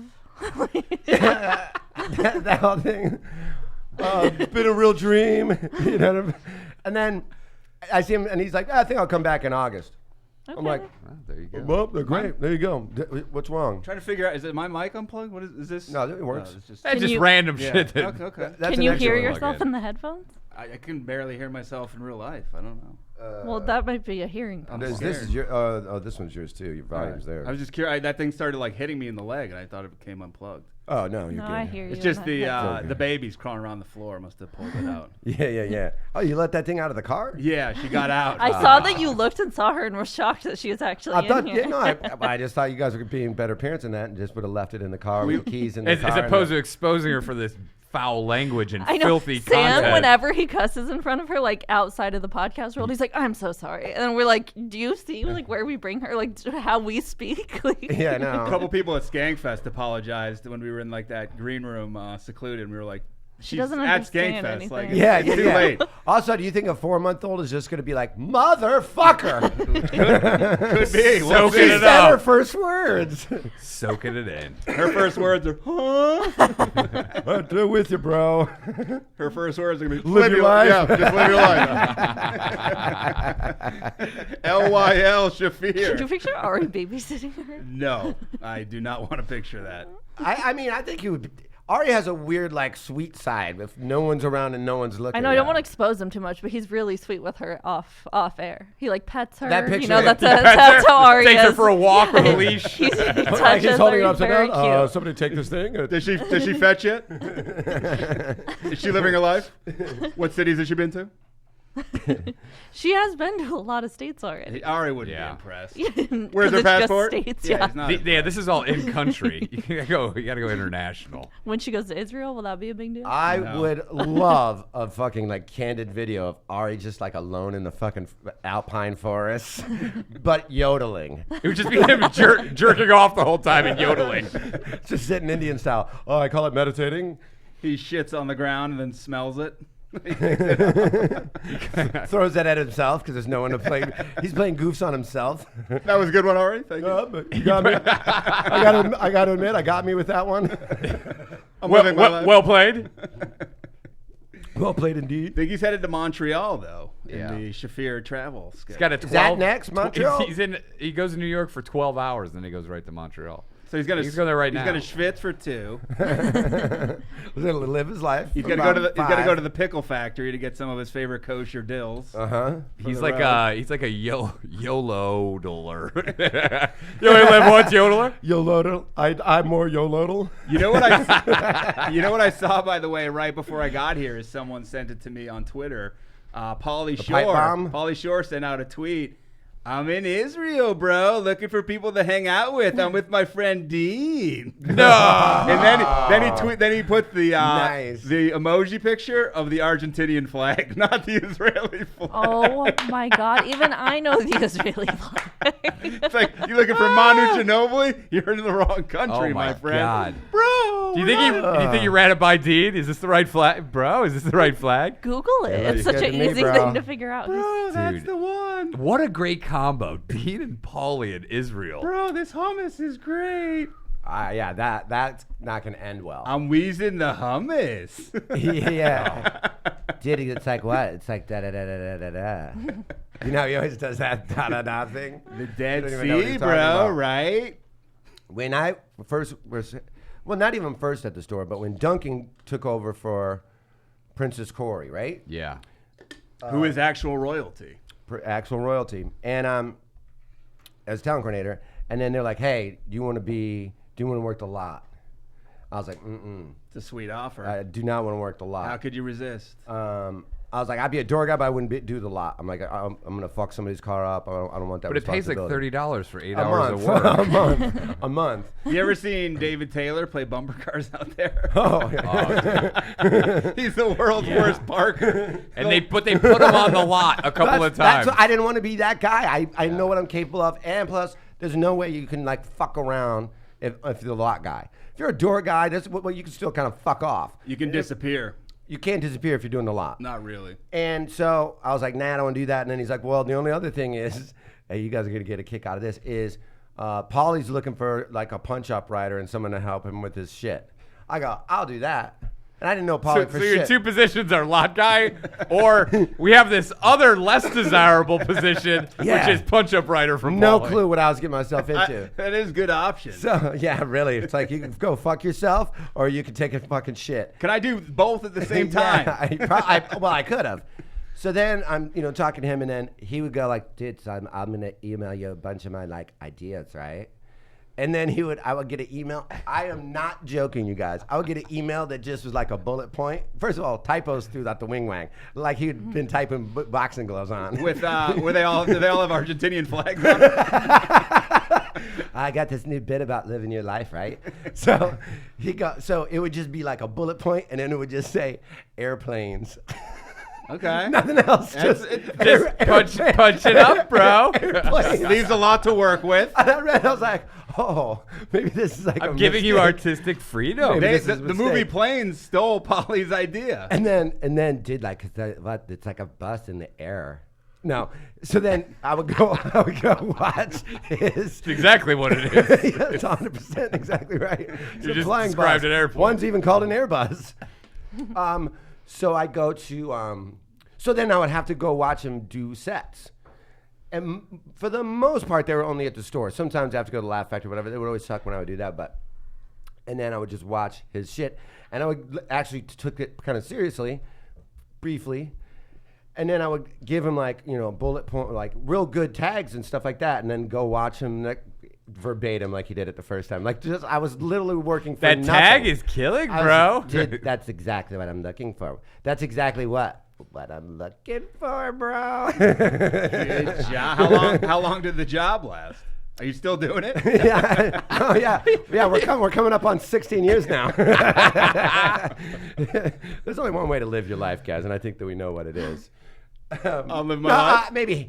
that whole thing. It's been a real dream, And then I see him, and he's like, "I think I'll come back in August." Okay. I'm like, Oh, there you go. "Well, they're great. There you go. What's wrong?" Trying to figure out, is it my mic unplugged? What is this? No, it works. it's just, That's Can just you- random yeah. shit. That, Okay. That's Can an you extra hear one. yourself in. in the headphones? I can barely hear myself in real life. I don't know. Well, that might be a hearing problem. This is your. This one's yours too. Your volume's there. I was just curious. That thing started like hitting me in the leg, and I thought it became unplugged. Oh no, you're good. I hear you. It's just the baby's crawling around the floor. Must have pulled it out. Yeah. Oh, you let that thing out of the car? Yeah, she got out. I saw that you looked and saw her and were shocked that she was actually in here. I just thought you guys were being better parents than that, and just would have left it in the car with the keys in the car. As opposed to exposing her for this foul language and I know. filthy Sam, content. whenever he cusses in front of her, like outside of the podcast world, he's like, "I'm so sorry," and we're like, "Do you see like where we bring her, like how we speak?" Like, Yeah, no. A couple people at Skankfest apologized when we were in like that green room secluded, and we were like, She doesn't at understand Skankfest. anything. Like, Yeah. it's too late. Also, do you think a 4-month-old is just going to be like, motherfucker? Could be. We'll Soaking see. it Said her up. first words. Soaking it in. Her first words are, huh? I'm still with you, bro. Her first words are going to be, Live your life. Yeah, just live your life. L-Y-L Shaffir. Could you picture Ari babysitting her? No, I do not want to picture that. I mean, I think he would. Ari has a weird, like, sweet side if no one's around and no one's looking. I know I don't want to expose him too much, but he's really sweet with her off air. He like pets her. That picture- you know, Yeah, that's how Ari Takes is. her for a walk with a leash. He Like touches he's holding her. her He's upside very down. cute. Somebody take this thing. Does she fetch yet? Is she living her life? What cities has she been to? She has been to a lot of states already. Ari wouldn't Yeah. be impressed. Where's her passport? States, Yeah, yeah. he's not. Yeah, this is all in country. You gotta go international. When she goes to Israel, will that be a big deal? I No. would love a fucking like candid video of Ari just like alone in the fucking alpine forest, but yodeling, It would just be him jerking off the whole time and yodeling. just sitting Indian style. Oh, I call it meditating. He shits on the ground and then smells it. Throws that at himself because there's no one to play. He's playing goofs on himself. That was a good one, Ari. Thank you. But you got me. I got to admit, I got me with that one. I'm living my life. Well played. Well played indeed. I think he's headed to Montreal though Yeah. in the Shaffir travel sketch. He's got a 12. Is that next, Montreal? He goes to New York for 12 hours, then he goes right to Montreal. So he's gonna go there right now. He's gonna schwitz for 2. He's gonna live his life. He's gonna go to the pickle factory to get some of his favorite kosher dills. He's the like road. he's like a YOLO-dler. You only live once, yodeler? YOLOdle. I'm more YOLOdle. You know what I saw, by the way, right before I got here is someone sent it to me on Twitter. Pauly pipe bomb? Shore sent out a tweet. I'm in Israel, bro, looking for people to hang out with. I'm with my friend Dean. No. And then he put the Nice. the emoji picture of the Argentinian flag, not the Israeli flag. Oh my God! Even I know the Israeli flag. It's like, you looking for Manu Ginobili? You're in the wrong country, Oh my friend. God. Bro. Do you think he ran it by Dean? Is this the right flag? Bro, is this the right flag? Google it. Yeah, It's you such get an to me, easy bro. thing to figure out. Bro, that's Dude. the one. What a great combo. Dean and Pauly in Israel. Bro, this hummus is great. Yeah, that's not gonna end well. I'm wheezing the hummus. Yeah. Dude, it's like what? It's like da da da da da da da. You know, he always does that da da da thing. The Dead You don't even know what Sea, you're bro, talking about. right? When I first was, well, not even first at the store, but when Duncan took over for Princess Corey, right? Yeah. Who is actual royalty? Actual royalty, and as talent coordinator, and then they're like, "Hey, do you want to work the lot?" I was like, It's a sweet offer. I do not want to work the lot. How could you resist? I was like, I'd be a door guy, but I wouldn't do the lot. I'm like, I'm gonna fuck somebody's car up. I don't want that. But it pays like responsibility. $30 for 8 a hours month. of work. a month. You ever seen David Taylor play bumper cars out there? Oh, He's the world's worst parker. And they put him on the lot a couple of times. That's what, I didn't want to be that guy. I know what I'm capable of, and plus, there's no way you can like fuck around if you're the lot guy. If you're a door guy, you can still kind of fuck off. You can disappear. You can't disappear if you're doing the lot. Not really. And so I was like, nah, I don't want to do that. And then he's like, well, the only other thing is, hey, you guys are going to get a kick out of this, is Pauly's looking for like a punch-up rider and someone to help him with his shit. I go, I'll do that. And I didn't know Pauly for So your shit. two positions are lot guy, or we have this other less desirable position, Yeah. which is punch-up rider from No Pauly. clue what I was getting myself into. That is a good option. So, yeah, really. It's like you can go fuck yourself or you can take a fucking shit. Can I do both at the same time? Yeah, I could have. So then I'm, talking to him, and then he would go like, dude, so I'm going to email you a bunch of my like ideas, right? And then I would get an email. I am not joking, you guys. I would get an email that just was like a bullet point. First of all, typos throughout the wing wang, like he'd been typing boxing gloves on. With do they all have Argentinian flags on it? I got this new bit about living your life, right? So so it would just be like a bullet point, and then it would just say airplanes. Okay. Nothing else. Just punch it up, bro. Leaves a lot to work with. And I read, I was like, oh, maybe this is like I'm giving you artistic freedom. The movie Planes stole Pauly's idea. And then did like, it's like a bus in the air. No. So then I would go watch his. It's exactly what it is. Yeah, it's 100% exactly right. It's You a just flying described bus. an airplane. One's even called an Airbus. So I go to, so then I would have to go watch him do sets. And for the most part, they were only at the store. Sometimes I have to go to the Laugh Factory, whatever. They would always suck when I would do that. And then I would just watch his shit. And I would actually took it kind of seriously, briefly. And then I would give him like, bullet point, like real good tags and stuff like that. And then go watch him verbatim like he did it the first time. Like I was literally working for that nothing. tag is killing, bro. That's exactly what I'm looking for. That's exactly what I'm looking for, bro. Good job. How long did the job last? Are you still doing it? Yeah. Oh yeah. Yeah. We're coming up on 16 years now. There's only one way to live your life, guys, and I think that we know what it is. I'll live my life.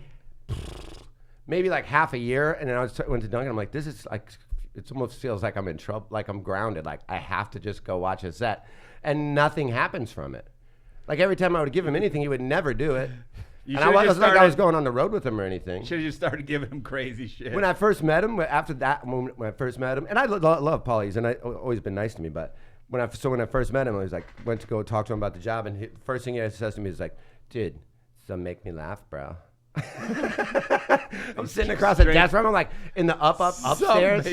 Maybe like half a year, and then I went to Duncan. I'm like, this is like, it almost feels like I'm in trouble, like I'm grounded. Like I have to just go watch a set, and nothing happens from it. Like every time I would give him anything, he would never do it. And I wasn't like I was going on the road with him or anything. Should have just started giving him crazy shit. When I first met him, after that, when I first met him, and I love Pauly's, and I always been nice to me, but when I first met him, I was like, went to go talk to him about the job, and first thing he says to me is like, dude, so make me laugh, bro. I'm sitting across the desk from him, like in the upstairs.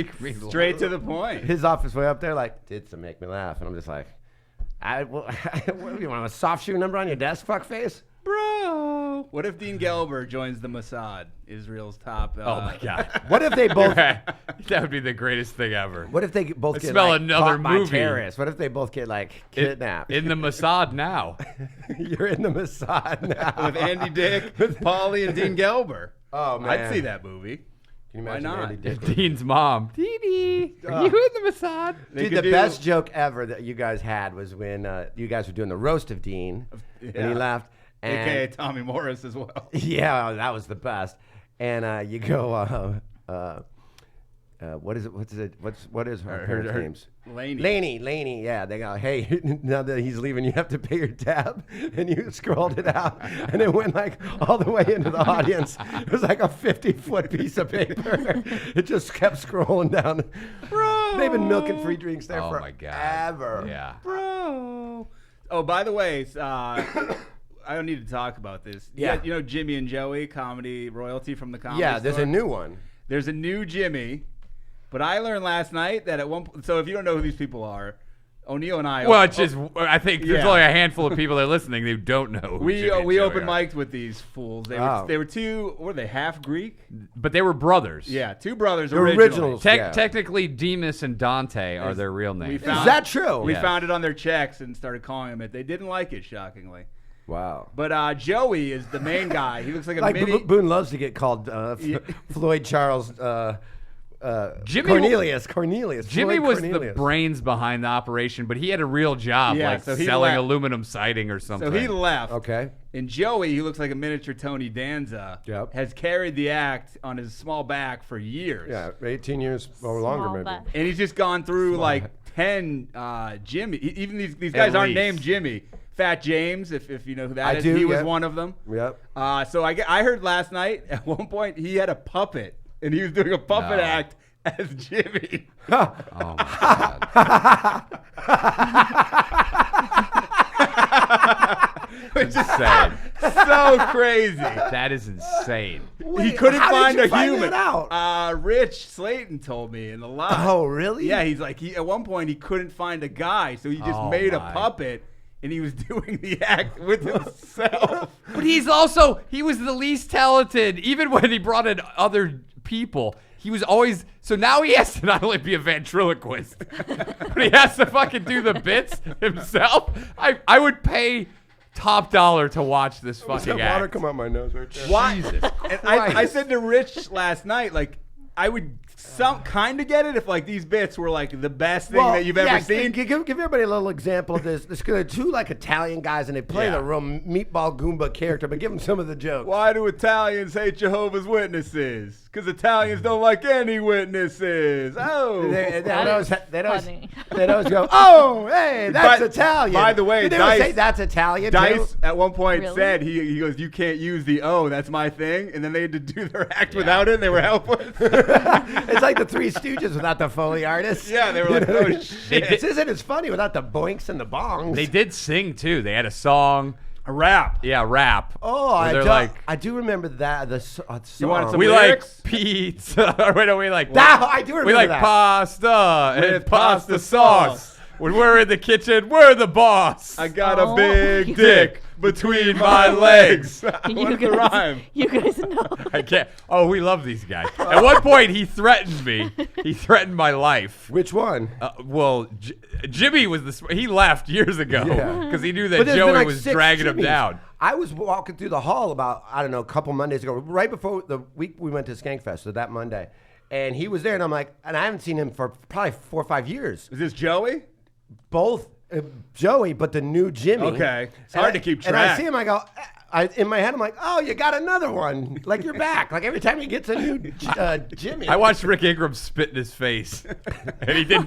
Straight to the point. His office way up there, like, dude, so make me laugh. And I'm just like, what, you want a soft shoe number on your desk, fuckface? Bro. What if Dean Gelber joins the Mossad, Israel's top? Oh my God. What if they both? That would be the greatest thing ever. What if they both get smell like, another caught by movie. terrorists? What if they both get like kidnapped? In the Mossad now. You're in the Mossad now. With Andy Dick, Pauly, and Dean Gelber. Oh man, I'd see that movie. Can you imagine Why not? Andy Dick? Dean's mom. Dee are you in the Mossad? Dude, the best joke ever that you guys had was when you guys were doing the roast of Dean, and he laughed. AKA Tommy Morris as well. Yeah, that was the best. And you go, what is it? What is her parents' names? Laney. Yeah, they go, hey, now that he's leaving, you have to pay your tab. And you scrolled it out, and it went like all the way into the audience. It was like a 50-foot piece of paper. It just kept scrolling down. Bro, they've been milking free drinks there for forever. Yeah, bro. Oh, by the way, I don't need to talk about this. Yeah. You know Jimmy and Joey, comedy royalty from the comedy Yeah, there's store? a new one. There's a new Jimmy, but I learned last night that at one point, so if you don't know who these people are, O'Neill and I. Well, it's just, I think there's only a handful of people that are listening who don't know who We Jimmy and we Joey open are. mic'd with these fools. They were two, were they half Greek? But they were brothers. Yeah, two brothers They're originally. originals. Yeah. Technically, Demas and Dante are their real names. Is that true? We Yes. found it on their checks and started calling them it. They didn't like it, shockingly. Wow. But Joey is the main guy. He looks like a Like mini. Boone loves to get called Floyd Charles Jimmy Cornelius. Jimmy Floyd was Cornelius. the brains behind the operation, but he had a real job, Yeah, like so he selling left. aluminum siding or something. So he left. Okay. And Joey, who looks like a miniature Tony Danza, Yep. has carried the act on his small back for years. Yeah, 18 years or longer Small maybe. back. And he's just gone through like 10 Jimmy. Even these guys aren't least. named Jimmy. Fat James, if you know who that I is, do, he was yep. one of them. Yep. So I heard last night at one point he had a puppet, and he was doing a puppet No. act as Jimmy. Oh my God. Which is Insane. so crazy. That is insane. He couldn't how find did a you find human. that out? Rich Slayton told me in the live. Oh, really? Yeah, he's like at one point he couldn't find a guy, so he just Oh, made my. a puppet, and he was doing the act with himself. But he was the least talented. Even when he brought in other people, he was always, so now he has to not only be a ventriloquist, but he has to fucking do the bits himself. I would pay top dollar to watch this fucking act. Water come out my nose right there. Why? Jesus And I said to Rich last night, like, I would kind of get it if like these bits were like the best thing that you've ever seen. Give everybody a little example of this. There's two like Italian guys, and they play the real meatball Goomba character, but give them some of the jokes. Why do Italians hate Jehovah's Witnesses? Because Italians don't like any witnesses. Oh, They'd always go, oh, hey, that's Italian. By the way, did they ever say that's Italian? Dice at one point Really? said he goes, you can't use the oh, that's my thing, and then they had to do their act without it. And they were helpless. It's like the Three Stooges without the Foley artist. Yeah, they were like, oh shit. This isn't as funny without the boinks and the bongs. They did sing too. They had a song. A rap. Yeah, rap. Oh, I do remember that. The song. You wanted some We lyrics? like pizza. Wait, no, we like. I do remember We like that. pasta and With pasta pasta sauce. sauce. When we're in the kitchen, we're the boss. I got a Oh. big Dick between my legs. What's the rhyme? You guys know. I can't. Oh, we love these guys. At one point, he threatened me. He threatened my life. Which one? Well, Jimmy was he left years ago Yeah. because he knew But that there's been Joey like was 6 dragging him Jimmys. down. I was walking through the hall about, I don't know, a couple Mondays ago, right before the week we went to Skankfest, so that Monday. And he was there, and I'm like, and I haven't seen him for probably 4 or 5 years. Is this Joey? Both Joey, but the new Jimmy. Okay. It's And hard to keep And I track. see him, I go, in my head, I'm like, oh, you got another one. Like, you're back. Like, every time he gets a new Jimmy. I watched Rick Ingram spit in his face, and he didn't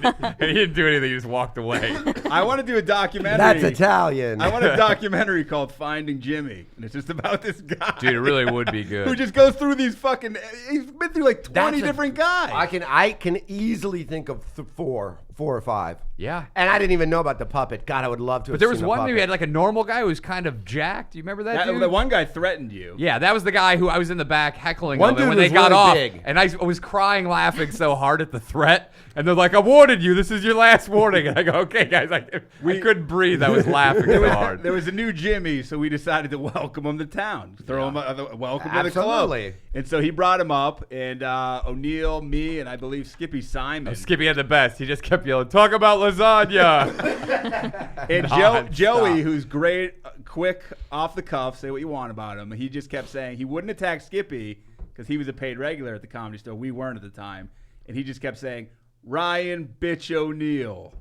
do anything. He just walked away. I want to do a documentary. That's Italian. I want a documentary called Finding Jimmy. And it's just about this guy. Dude, it really would be good. Who just goes through these fucking. He's been through like 20 That's different guys. I can easily think of 4 or 5. Yeah. And I didn't even know about the puppet. God, I would love to. But there was one where we had like a normal guy who was kind of jacked. Do you remember that dude? The one guy threatened you. Yeah, that was the guy who I was in the back heckling One him. dude And when they was got really off, big. and I was crying, laughing so hard at the threat. And they're like, I warned you. This is your last warning. And I go, okay, guys. I couldn't breathe. I was laughing so hard. There was a new Jimmy, so we decided to welcome him to town. Throw him welcome to the Absolutely. club. And so he brought him up, and O'Neill, me, and I believe Skippy Simon. Skippy had the best. He just kept yelling, talk about lasagna. And Non-stop. Joey, who's great, quick, off the cuff, say what you want about him. He just kept saying he wouldn't attack Skippy because he was a paid regular at the Comedy Store. We weren't at the time. And he just kept saying, Ryan Bitch O'Neill.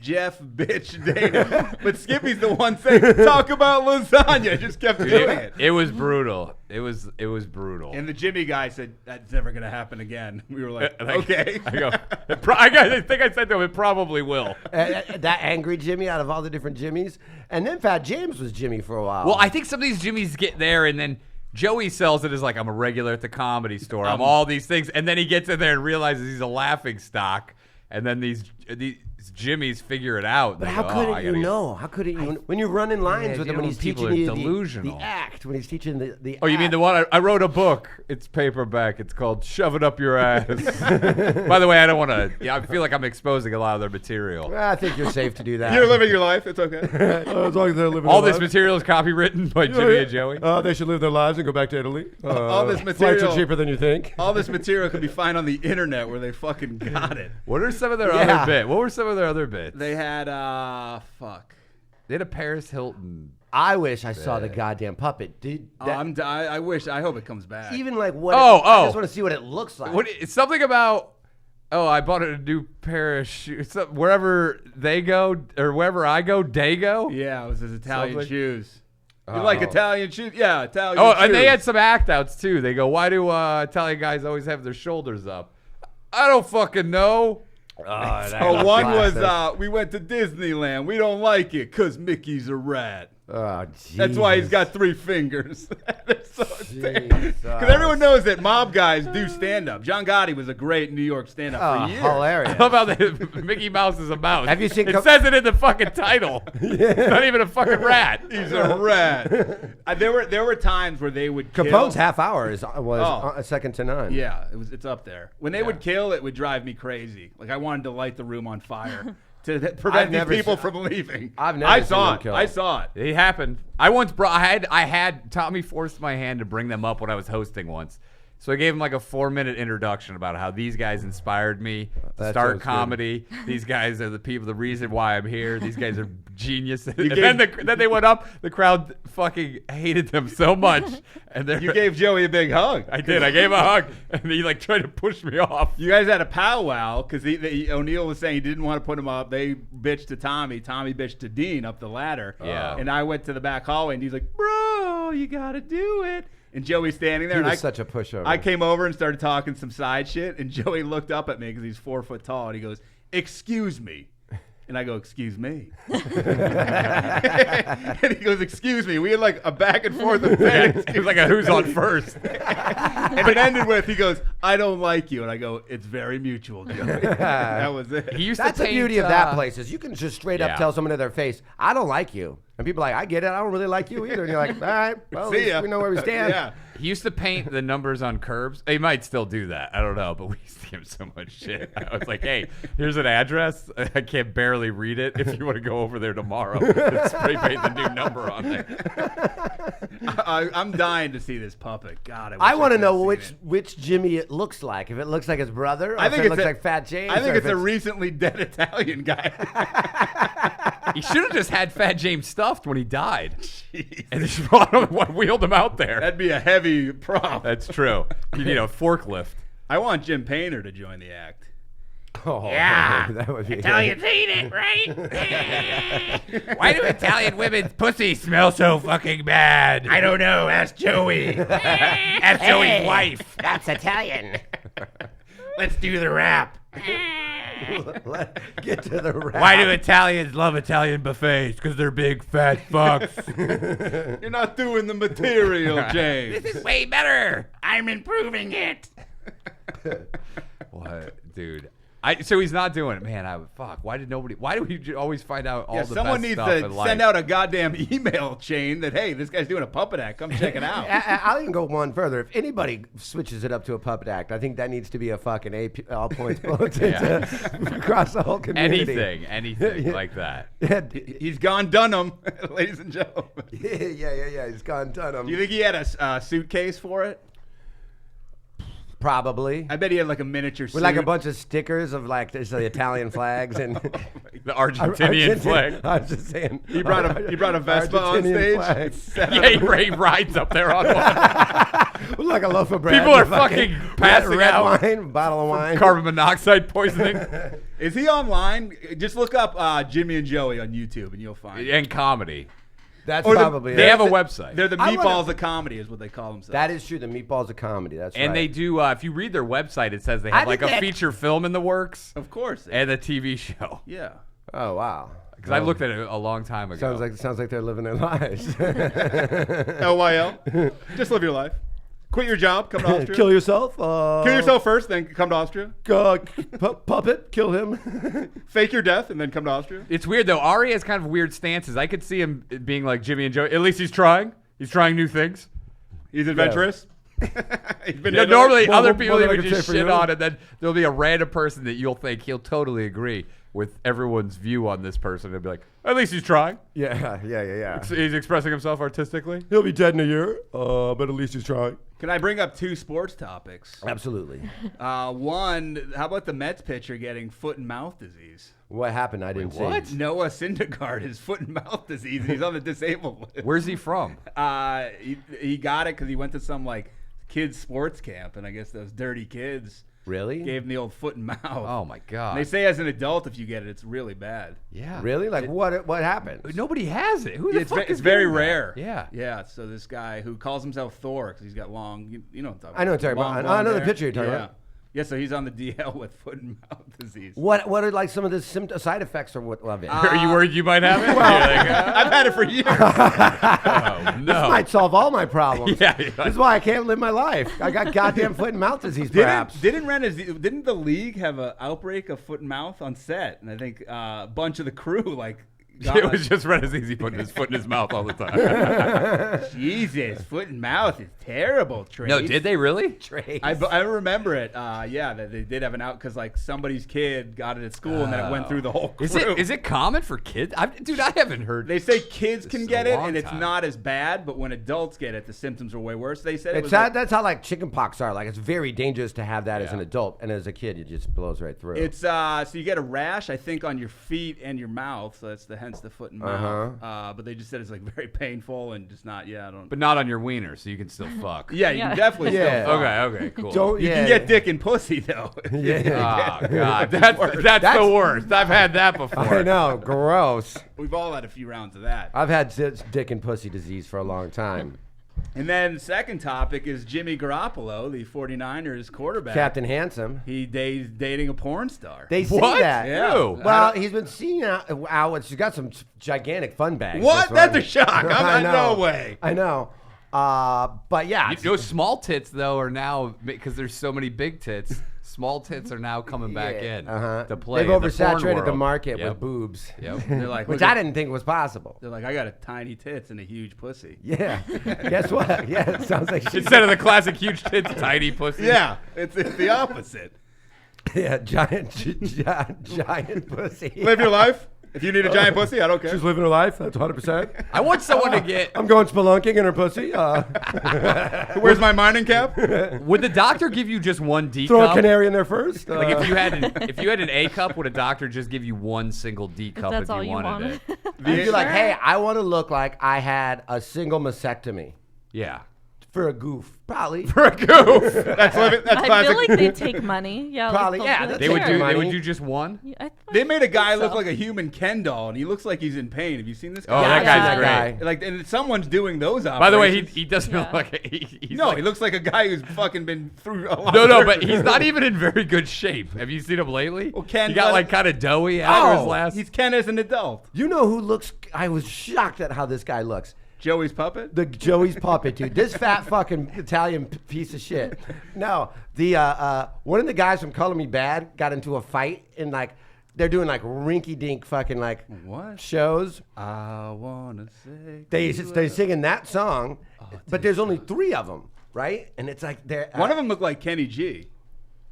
Jeff Bitch Dana. But Skippy's the one saying, talk about lasagna. Just kept doing it. It was brutal. It was brutal. And the Jimmy guy said, that's never going to happen again. We were like, okay. I go, I think I said to him, it probably will. that angry Jimmy out of all the different Jimmys. And then Fat James was Jimmy for a while. Well, I think some of these Jimmys get there, and then Joey sells it as like, I'm a regular at the Comedy Store. I'm all these things. And then he gets in there and realizes he's a laughing stock. And then these Jimmys figure it out. But They how go, couldn't I you gotta get-" know? How couldn't you? When you're running lines with him, when he's people teaching are you delusional. the act, when he's teaching the Oh, you mean the one? I wrote a book. It's paperback. It's called Shove It Up Your Ass. By the way, I don't want to. Yeah, I feel like I'm exposing a lot of their material. Well, I think you're safe to do that. You're living your life. It's okay. As long as they're living All this material is copywritten by Jimmy and Joey. They should live their lives and go back to Italy. All this Flights material. are cheaper than you think. All this material can be found on the internet where they fucking got it. What are some of their Yeah. other bits? What were some of their other bits? They had, fuck. They had a Paris Hilton. I wish I saw the goddamn puppet. Dude, I wish. I hope it comes back. even like what? Oh, I just want to see what it looks like. What? It's something about. Oh, I bought a new pair of shoes. Wherever they go, or wherever I go, they go. Yeah, it was his Italian Something. shoes. You like Italian shoes? Yeah, Italian Oh, shoes. and they had some act outs too. They go, why do Italian guys always have their shoulders up? I don't fucking know. Oh, one was, we went to Disneyland. We don't like it because Mickey's a rat. Oh, That's why he's got 3 fingers. Because everyone knows that mob guys do stand-up. John Gotti was a great New York stand-up for years. hilarious. I love how Mickey Mouse is a mouse. Have you seen It says it in the fucking title. It's not even a fucking rat. He's a rat. There were times where they would kill. Capone's half hour was a second to none. Yeah, it's up there. When they would kill, it would drive me crazy. Like I wanted to light the room on fire. to prevent these people from leaving. I saw it. I saw it. It happened. I once brought. I had Tommy forced my hand to bring them up when I was hosting once. So I gave him like a 4-minute introduction about how these guys inspired me to start comedy. These guys are the people, the reason why I'm here. These guys are geniuses. Then they went up. The crowd fucking hated them so much. And you gave Joey a big hug. I did. I gave him a hug, and he like tried to push me off. You guys had a powwow because O'Neill was saying he didn't want to put him up. They bitched to Tommy. Tommy bitched to Dean up the ladder. Yeah. And I went to the back hallway, and he's like, "Bro, you got to do it." And Joey's standing there. He was such a pushover. I came over and started talking some side shit, and Joey looked up at me because he's 4 foot tall, and he goes, "Excuse me." And I go, "Excuse me." And he goes, "Excuse me." We had like a back and forth. It was like a who's on first. And it ended with, he goes, "I don't like you." And I go, "It's very mutual, Joey." That was it. That's the beauty of that place is you can just straight up tell someone to their face, "I don't like you." And people are like, "I get it. I don't really like you either." And you're like, "All right, well, See ya. we know where we stand." Yeah. He used to paint the numbers on curbs. He might still do that. I don't know, but we used to give him so much shit. I was like, "Hey, here's an address. I can't barely read it. If you want to go over there tomorrow, spray paint the new number on there." I'm dying to see this puppet. God, I want to know which Jimmy it looks like. If it looks like his brother, or if it looks like Fat James. I think it's a recently dead Italian guy. He should have just had Fat James stuffed when he died. Jeez. And just wheeled him out there. That'd be a heavy prop. That's true. You need a forklift. I want Jim Painter to join the act. Oh, yeah, that would be Italians hate it, right? Why do Italian women's pussy smell so fucking bad? I don't know. Ask Joey. Ask Joey's wife. That's Italian. Let's do the rap. Let's get to the rap. Why do Italians love Italian buffets? Because they're big fat fucks. You're not doing the material, James. This is way better. I'm improving it. What, dude? So he's not doing it, man. Fuck. Why do we always find out all the someone best needs stuff to in life? send out a goddamn email chain that, hey, this guy's doing a puppet act. Come check it out. I'll even go one further. If anybody switches it up to a puppet act, I think that needs to be a fucking all points bulletin across the whole community. Anything like that. Yeah, He's gone Dunham, ladies and gentlemen. Yeah. He's gone Dunham. Do you think he had a suitcase for it? Probably. I bet he had like a miniature suit. With like a bunch of stickers of like there's the Italian flags and The Argentinian flag. I was just saying. He brought a Vespa on stage. He rides up there on one. Like a loaf of bread. People are fucking passing red out. wine, bottle of wine. Carbon monoxide poisoning. Is he online? Just look up Jimmy and Joey on YouTube and you'll find it. And comedy. That's Or probably They it. have a website. They're the meatballs of comedy is what they call themselves. That is true. The meatballs of comedy. That's And right. they do, if you read their website, it says they have like a feature film in the works. Of course. And a TV show. Yeah. Oh wow. Because I looked at it a long time ago. Sounds like they're living their lives. LYL. Just live your life. Quit your job. Come to Austria. Kill yourself. Kill yourself first, then come to Austria. Puppet. Kill him. Fake your death, and then come to Austria. It's weird, though. Ari has kind of weird stances. I could see him being like Jimmy and Joey. At least he's trying. He's trying new things. He's adventurous. He's been normally, Well, other what people I would can just say for shit you? on, and then there'll be a random person that you'll think he'll totally agree with everyone's view on this person. He'll be like, at least he's trying. Yeah. He's expressing himself artistically. He'll be dead in a year, but at least he's trying. Can I bring up 2 sports topics? Absolutely. One, how about the Mets pitcher getting foot and mouth disease? What happened? I didn't see. What? Noah Syndergaard has foot and mouth disease. He's on the disabled list. Where's he from? He got it because he went to some like kids sports camp, and I guess those dirty kids Really? gave him the old foot and mouth. Oh, my God. And they say as an adult, if you get it, it's really bad. Yeah. Really? Like what happened? Nobody has it. Who the fuck It's is very getting that? rare. Yeah. Yeah. So this guy who calls himself Thor because he's got long, you know what I'm talking about. I know what you're talking about. Long I know the hair. picture you're talking Yeah. about. Yeah, so he's on the DL with foot and mouth disease. What are like some of the side effects of it? Are you worried you might have it? I've had it for years. Oh, no. This might solve all my problems. Yeah. This is why I can't live my life. I got goddamn foot and mouth disease, perhaps. Didn't the league have an outbreak of foot and mouth on set? And I think a bunch of the crew It was just Renazizi putting his foot in his mouth all the time. Jesus, foot and mouth is terrible, Trace. No, did they really? Trace. I remember it. Yeah, they did have an out because like somebody's kid got it at school and then it went through the whole crew. Is it common for kids? Dude, I haven't heard. They say kids can in get a it long and it's time. not as bad, but when adults get it, the symptoms are way worse. They said It's that's how like chicken pox are. Like it's very dangerous to have that as an adult, and as a kid, it just blows right through. it's so you get a rash, I think, on your feet and your mouth. So that's hence the foot and mouth. But they just said it's like very painful and just not. Yeah, I don't. But not on your wiener, so you can still fuck. Yeah, you can definitely Yeah. still fuck. Okay, cool. Don't You can get dick and pussy though. Yeah. Oh, God. That's the worst. I've had that before. I know, gross. We've all had a few rounds of that. I've had dick and pussy disease for a long time. And then second topic is Jimmy Garoppolo, the 49ers quarterback. Captain Handsome. He's dating a porn star. They say What? that. Yeah. Ew. Well, he's been seen out. She's got some gigantic fun bags. What? That's a shock. I know. No way. I know. But yeah. You know, small tits, though, are now, because there's so many big tits, small tits are now coming back in to play. They've in the porn oversaturated the world. market Yep. with boobs. Yep. They're like, Which look I at- didn't think was possible. They're like, I got a tiny tits and a huge pussy. Yeah. Guess what? Yeah, it sounds like she. Instead of the classic huge tits, tiny pussy. Yeah, it's the opposite. Yeah, giant pussy. Live your life. If you need a giant pussy, I don't care. She's living her life. That's 100%. I want someone to get. I'm going spelunking in her pussy. Where's my mining cap? Would the doctor give you just one D Throw a cup? canary in there first. Like if you had an A cup, would a doctor just give you one single D cup that's if all you you wanted wanted. it? You're like, hey, I want to look like I had a single mastectomy Yeah. for a goof. Probably. For a goof. That's living. That's I classic. feel like they take money. Yeah, Probably, like, yeah, they'll that's They do would it. do. money. They would do just one. Yeah, They made a guy think look so. like a human Ken doll, and he looks like he's in pain. Have you seen this guy? Oh, Yeah, that I guy's see great. guy. Like, and someone's doing those operations. By the way, he doesn't Yeah. look like he's No, like, he looks like a guy who's fucking been through a lot. No, of but surgery. he's not even in very good shape. Have you seen him lately? Well, Ken he got let like him- kind of doughy after his last. He's Ken as an adult. You know who looks? I was shocked at how this guy looks. Joey's puppet. The Joey's puppet, dude. This fat fucking Italian piece of shit. No, the one of the guys from Color Me Bad got into a fight and like they're doing like rinky dink fucking like What? shows. I wanna say. They're singing that song, but there's only 3 of them, right? And it's like they're One of them looked like Kenny G.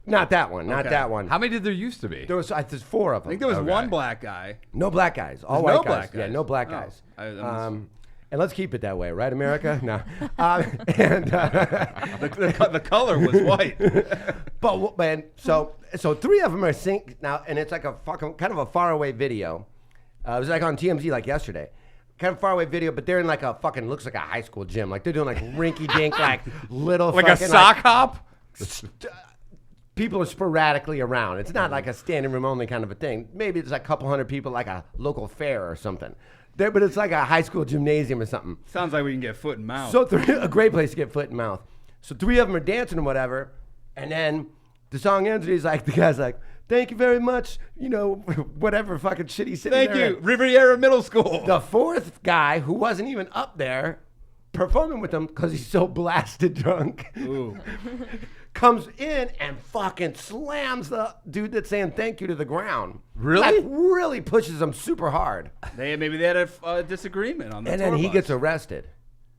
not that one, not Okay. that one. How many did there used to be? There was there's 4 of them. I think there was Okay. one black guy. No black guys, all There's white no guys. black Yeah, guys. no black Oh, guys. I'm And let's keep it that way, right, America? No. The color was white. But man, so 3 of them are synced now, and it's like a fucking kind of a faraway video. It was like on TMZ like yesterday. Kind of faraway video, but they're in like a fucking looks like a high school gym. Like they're doing like rinky dink, like little Like a fucking, sock hop? people are sporadically around. It's not like a standing room only kind of a thing. Maybe it's like a couple hundred people, like a local fair or something. But it's like a high school gymnasium or something. Sounds like we can get foot and mouth. So a great place to get foot and mouth. So 3 of them are dancing and whatever, and then the song ends and the guy's like, "Thank you very much," you know, whatever fucking shit he's sitting Thank there you, at. Riviera Middle School. The 4th guy who wasn't even up there performing with them because he's so blasted drunk. Ooh. Comes in and fucking slams the dude that's saying thank you to the ground. Really? Like, really pushes him super hard. Maybe they had a disagreement on the And tour then he bus. gets arrested.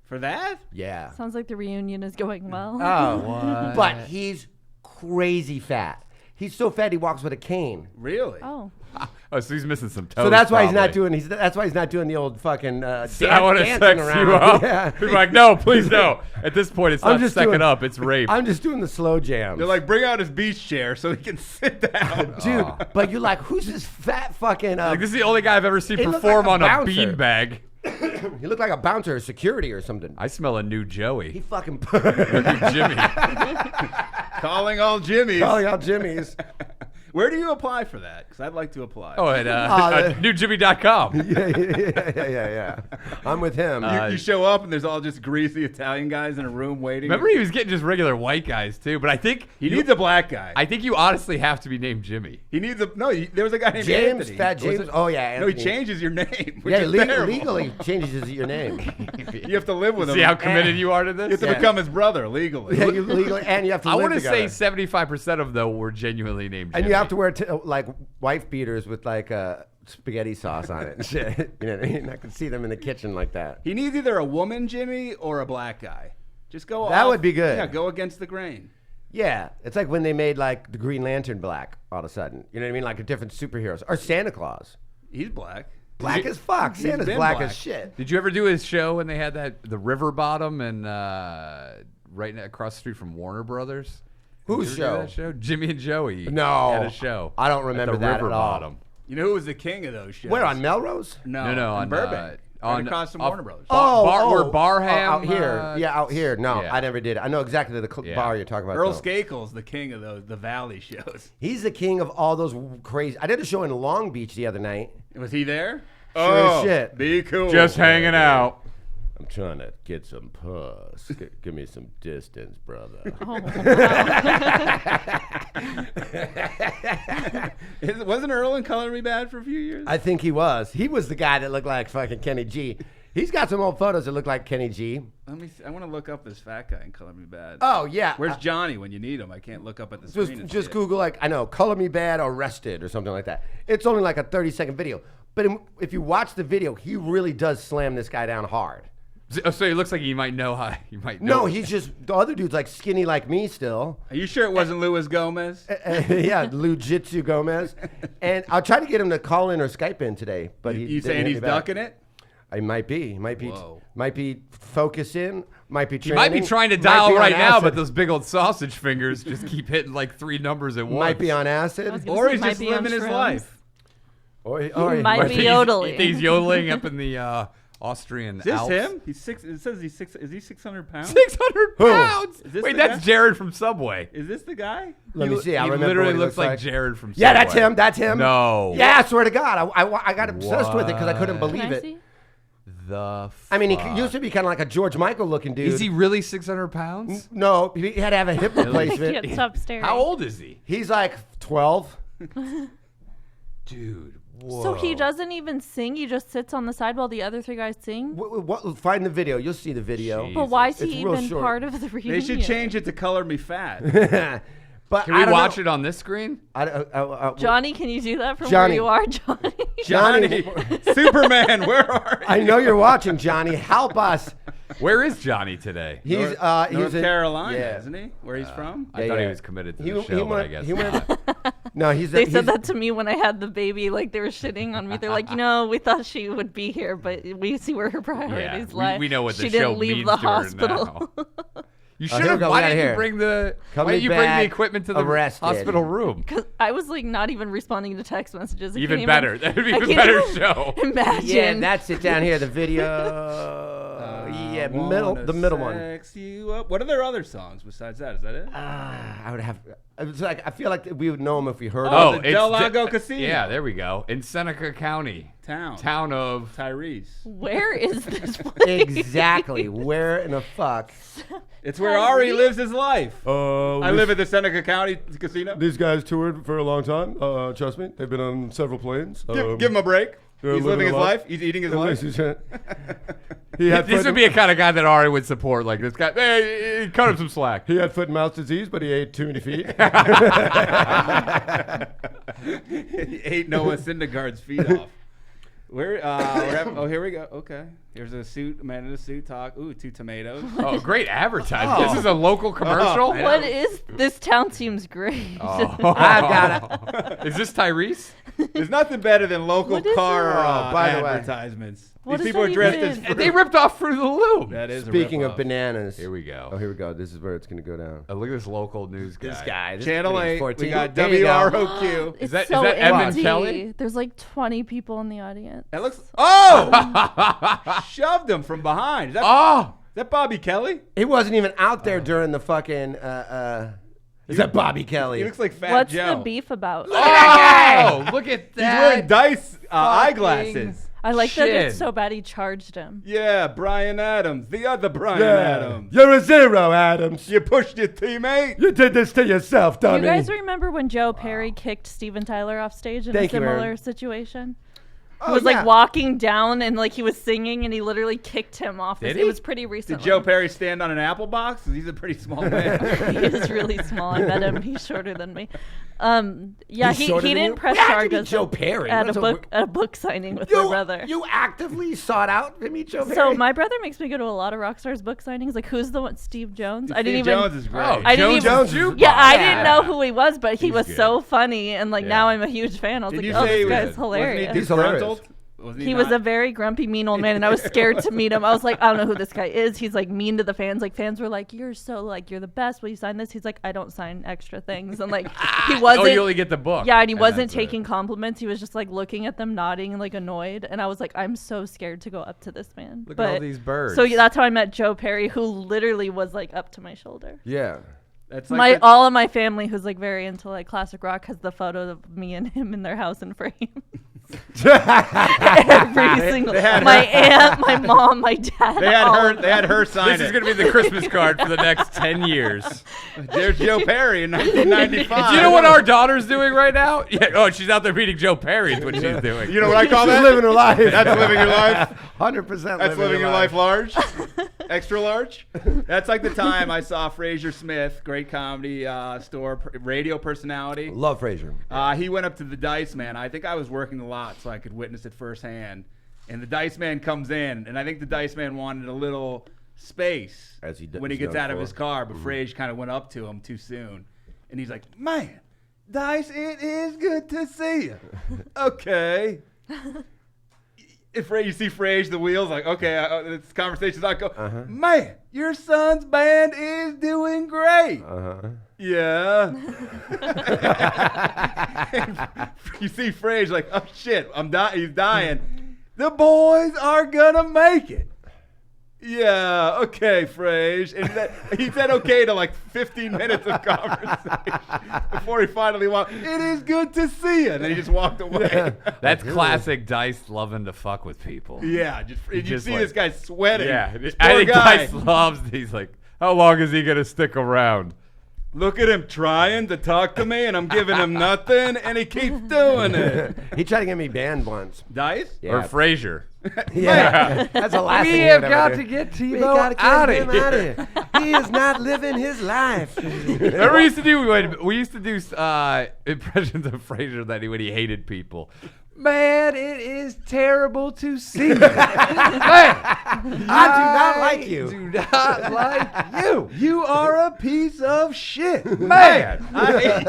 For that? Yeah. Sounds like the reunion is going well. Oh, but he's crazy fat. He's so fat he walks with a cane. Really? Oh. Oh, so he's missing some toes. So that's why he's not probably. doing. That's why he's not doing the old fucking I want to dancing sex around. you up. Yeah. He's like, no, please no. At this point, it's I'm not just second doing- up. It's rape. I'm just doing the slow jams. They're like, bring out his beach chair so he can sit down. dude. But you're like, who's this fat fucking? like, this is the only guy I've ever seen He looked perform like a on bouncer. a beanbag. He looked like a bouncer or security or something. I smell a new He Joey. fucking New Jimmy. Calling all Jimmys. calling out Jimmy's. Where do you apply for that? Because I'd like to apply. Oh, at newjimmy.com. Yeah. I'm with him. You show up and there's all just greasy Italian guys in a room waiting. Remember, he was getting just regular white guys too. But I think he needs a black guy. I think you honestly have to be named Jimmy. He needs a there was a guy named James, Anthony. Fat Was James. it? Oh yeah, No, he Anthony. changes your name. Which Yeah, is terrible. legally changes your name. You have to live with him. See how committed you are to You this? have to Yeah. become his brother legally. Yeah, you legally, and you have to I live want to together. say 75% of them were genuinely named Jimmy. And you have to wear like wife beaters with like spaghetti sauce on it and shit. You know what I mean? I could see them in the kitchen like that. He needs either a woman, Jimmy, or a black guy. Just go. That would be good. Yeah, go against the grain. Yeah, it's like when they made like the Green Lantern black all of a sudden. You know what I mean? Like a different superheroes or Santa Claus. He's black. Black as fuck. He's Santa's been black black. as shit. Did you ever do his show when they had the river bottom and right across the street from Warner Brothers? Whose Did you ever do show? that show? Jimmy and Joey. No. Had a show. I don't remember at the that river at all. bottom. You know who was the king of those shows? Where, on Melrose? No, No, on on Burbank. Right across from Warner Brothers. Where Barham. out here. Yeah, out here. No, yeah. I never did. I know exactly the bar you're talking about. Earl though. Skakel's the king of the Valley shows. He's the king of all those crazy. I did a show in Long Beach the other night. Was he there? Sure as shit. Be cool. Just hanging out. I'm trying to get some puss. Give me some distance, brother. Oh, wow. Wasn't Earl in Color Me Bad for a few years? I think he was. He was the guy that looked like fucking Kenny G. He's got some old photos that look like Kenny G. Let me. I want to look up this fat guy in Color Me Bad. Oh yeah. Where's Johnny when you need him? I can't look up at the screen. and Just see it. Google like I know Color Me Bad Arrested or something like that. It's only like a 30-second video, but if you watch the video, he really does slam this guy down hard. So he looks like he might know how. He might know. No, he's just the other dude's like skinny like me still. Are you sure it wasn't Luis Gomez? Yeah, Lujitsu Gomez. And I'll try to get him to call in or Skype in today, but You didn't saying hit he's me back. ducking it? He might be. Whoa. Might be focusing. Might be He training. might be trying to might dial be on right now, acid, but those big old sausage fingers just keep hitting like 3 numbers at once. might be on I was acid. gonna Or say he's might just be on living his shrooms. life. Or He might be yodeling. He's yodeling up in the Austrian Is this Alps. him? He's six. It says he's six. Is he 600 pounds? 600 Who? pounds. Is this Wait, the that's guy? Jared from Subway. Is this the guy? Let me see. I He remember literally what he looks like Jared from Subway. Yeah, that's him. That's him. No. Yeah, I swear to God, I got obsessed with it because I couldn't What? believe Can I it. see? The I mean, he fuck? used to be kind of like a George Michael looking dude. Is he really 600 pounds? No, he had to have a hip I replacement. can't stop staring. How old is he? He's like 12. Dude, whoa. So he doesn't even sing. He just sits on the side while the other 3 guys sing. Find the video. You'll see the video. Jeez. But why is It's he real even short. part of the reunion? They should change it to Color Me Fat. But Can I we don't watch know. it on this screen? Johnny, can you do that from Johnny. where you are, Johnny? Johnny, Superman, where are you? I know you're watching, Johnny. Help us. Where is Johnny today? He's North in Carolina, yeah. isn't he? Where he's from? I thought he was committed to the show, but I guess not. No, he's. They said he's- that to me when I had the baby. Like, they were shitting on me. They're like, we thought she would be here, but we see where her priorities lie. we know what the she show didn't leave means the to her hospital. now. You Oh, should here we have. go. We Why got it didn't you here. bring the? Coming Why didn't you bring the back, equipment to the arrested. hospital room? Because I was like not even responding to text messages. I Even can't better. That would be I an even can't better even show. Imagine. Yeah, that's it down here. The video. Yeah, the middle one. Sex you up. What are their other songs besides that? Is that it? I would have. It's like I feel like we would know him if we heard Oh, him. the Del it's Lago Casino. Yeah, there we go. In Seneca County, town of. Tyrese. Where is this place? Exactly. Where in the fuck? It's where Ari lives his life. I I live at the Seneca County Casino. These guys toured for a long time. Trust me, they've been on several planes. Give him a break. they're He's living living his a life. life. He's eating his life. He had This foot- would be a kind of guy that Ari would support. Like this guy, hey, cut him some slack. He had foot and mouth disease, but he ate too many feet. He ate Noah Syndergaard's feet off. Here we go. Okay. Here's a man in a suit talk. Ooh, 2 tomatoes. Oh, great advertising! This is a local commercial. I know. What is this town? Seems great. I've got it. Is this Tyrese? There's nothing better than local What is car it? By the way. advertisements. What These is people are that dressed even? as And fruit. they ripped off Fruit of the Loom. That is Speaking a of bananas. Here we go. Oh, here we go. This is where it's going to go down. Oh, look at this local news guy. This guy. This Channel is 8. 14. We got There you go. WROQ. It's that- is so that Evan empty. Kelly? There's like 20 people in the audience. That looks. Oh! Shoved him from behind. Is that, Oh, is that Bobby Kelly? He wasn't even out there during the fucking. Is that Bobby Kelly? He looks like Fat What's Joe. the beef about? oh! Look at He's wearing that. dice eyeglasses. I like that it's Shit. so bad he charged him. Yeah, Brian Adams. The other Brian Adams. You're a zero, Adams. You pushed your teammate. You did this to yourself, Do dummy. you guys remember when Joe Perry kicked Steven Tyler off stage in Thank a you, similar Aaron. situation? who was like walking down and like he was singing and he literally kicked him off. Did It he? was pretty recent. Did Joe Perry stand on an apple box? He's a pretty small man. He is really small. I met him. He's shorter than me. Yeah, he shorter than didn't you? press Yeah, I could charges meet Joe Perry. at What's a book signing with my brother. You actively sought out to meet Joe Perry? So my brother makes me go to a lot of rock stars book signings. Like, who's the one? Steve Jones. I didn't Steve even. Jones is great. Oh, I didn't Jones even. is Yeah, I Yeah. didn't know who he was, but he was good. so funny, and like Yeah. now I'm a huge fan. I was Did you like, oh, say this he guy's was, hilarious. Wasn't he He's hilarious. disgruntled? Wasn't He was not? a very grumpy, mean old man, and I was scared to meet him. I was like, I don't know who this guy is. He's like mean to the fans. Like fans were like, "You're so like you're the best. Will you sign this?" He's like, "I don't sign extra things." And like he wasn't. Oh, you only get the book. Yeah, and he wasn't that's it. taking compliments. He was just like looking at them, nodding, and like annoyed. And I was like, I'm so scared to go up to this man. Look but at all these birds. so yeah, that's how I met Joe Perry, who literally was like up to my shoulder. Yeah. That's like All of my family, who's like very into like classic rock, has the photo of me and him in their house in frame. Every single. My aunt, my mom, my dad. They had her sign This it. is going to be the Christmas card for the next 10 years. There's Joe Perry in 1995. Do you know what our daughter's doing right now? Yeah. Oh, she's out there meeting Joe Perry is what she's doing. You know what I call She's that? living her life. That's living your life. 100% That's living your life large, extra large. That's like the time I saw Fraser Smith, great comedy store, radio personality. Love Fraser. He went up to the Dice Man. I think I was working a lot, so I could witness it firsthand. And the Dice Man comes in, and I think the Dice Man wanted a little space As he when he is gets known out of for. his car, but Frage kind of went up to him too soon. And he's like, "Man, Dice, it is good to see you." Okay. If you see Frage, the wheels, like, okay, this conversation's not go. Man, your son's band is doing great. Yeah. You see Frage like, oh shit, he's dying. The boys are gonna make it. Yeah, okay, Frage. And he said okay to like 15 minutes of conversation before he finally walked. It is good to see you. And then he just walked away. That's classic Dice loving to fuck with people. Yeah, you just see like- this guy sweating. Yeah. This I poor think guy. Dice loves, he's like, how long is he going to stick around? Look at him trying to talk to me, and I'm giving him nothing, and he keeps doing it. He tried to get me banned once. Dice? Yeah. Or Frazier. Yeah. That's the last thing We he have would got ever to do. get We Thibault gotta get out him of here. out of here. He is not living his life. Remember we used to do impressions of Frazier that when he hated people. Man, it is terrible to see you. Man, I do not like you. do not like you. You are a piece of shit. Man. I hate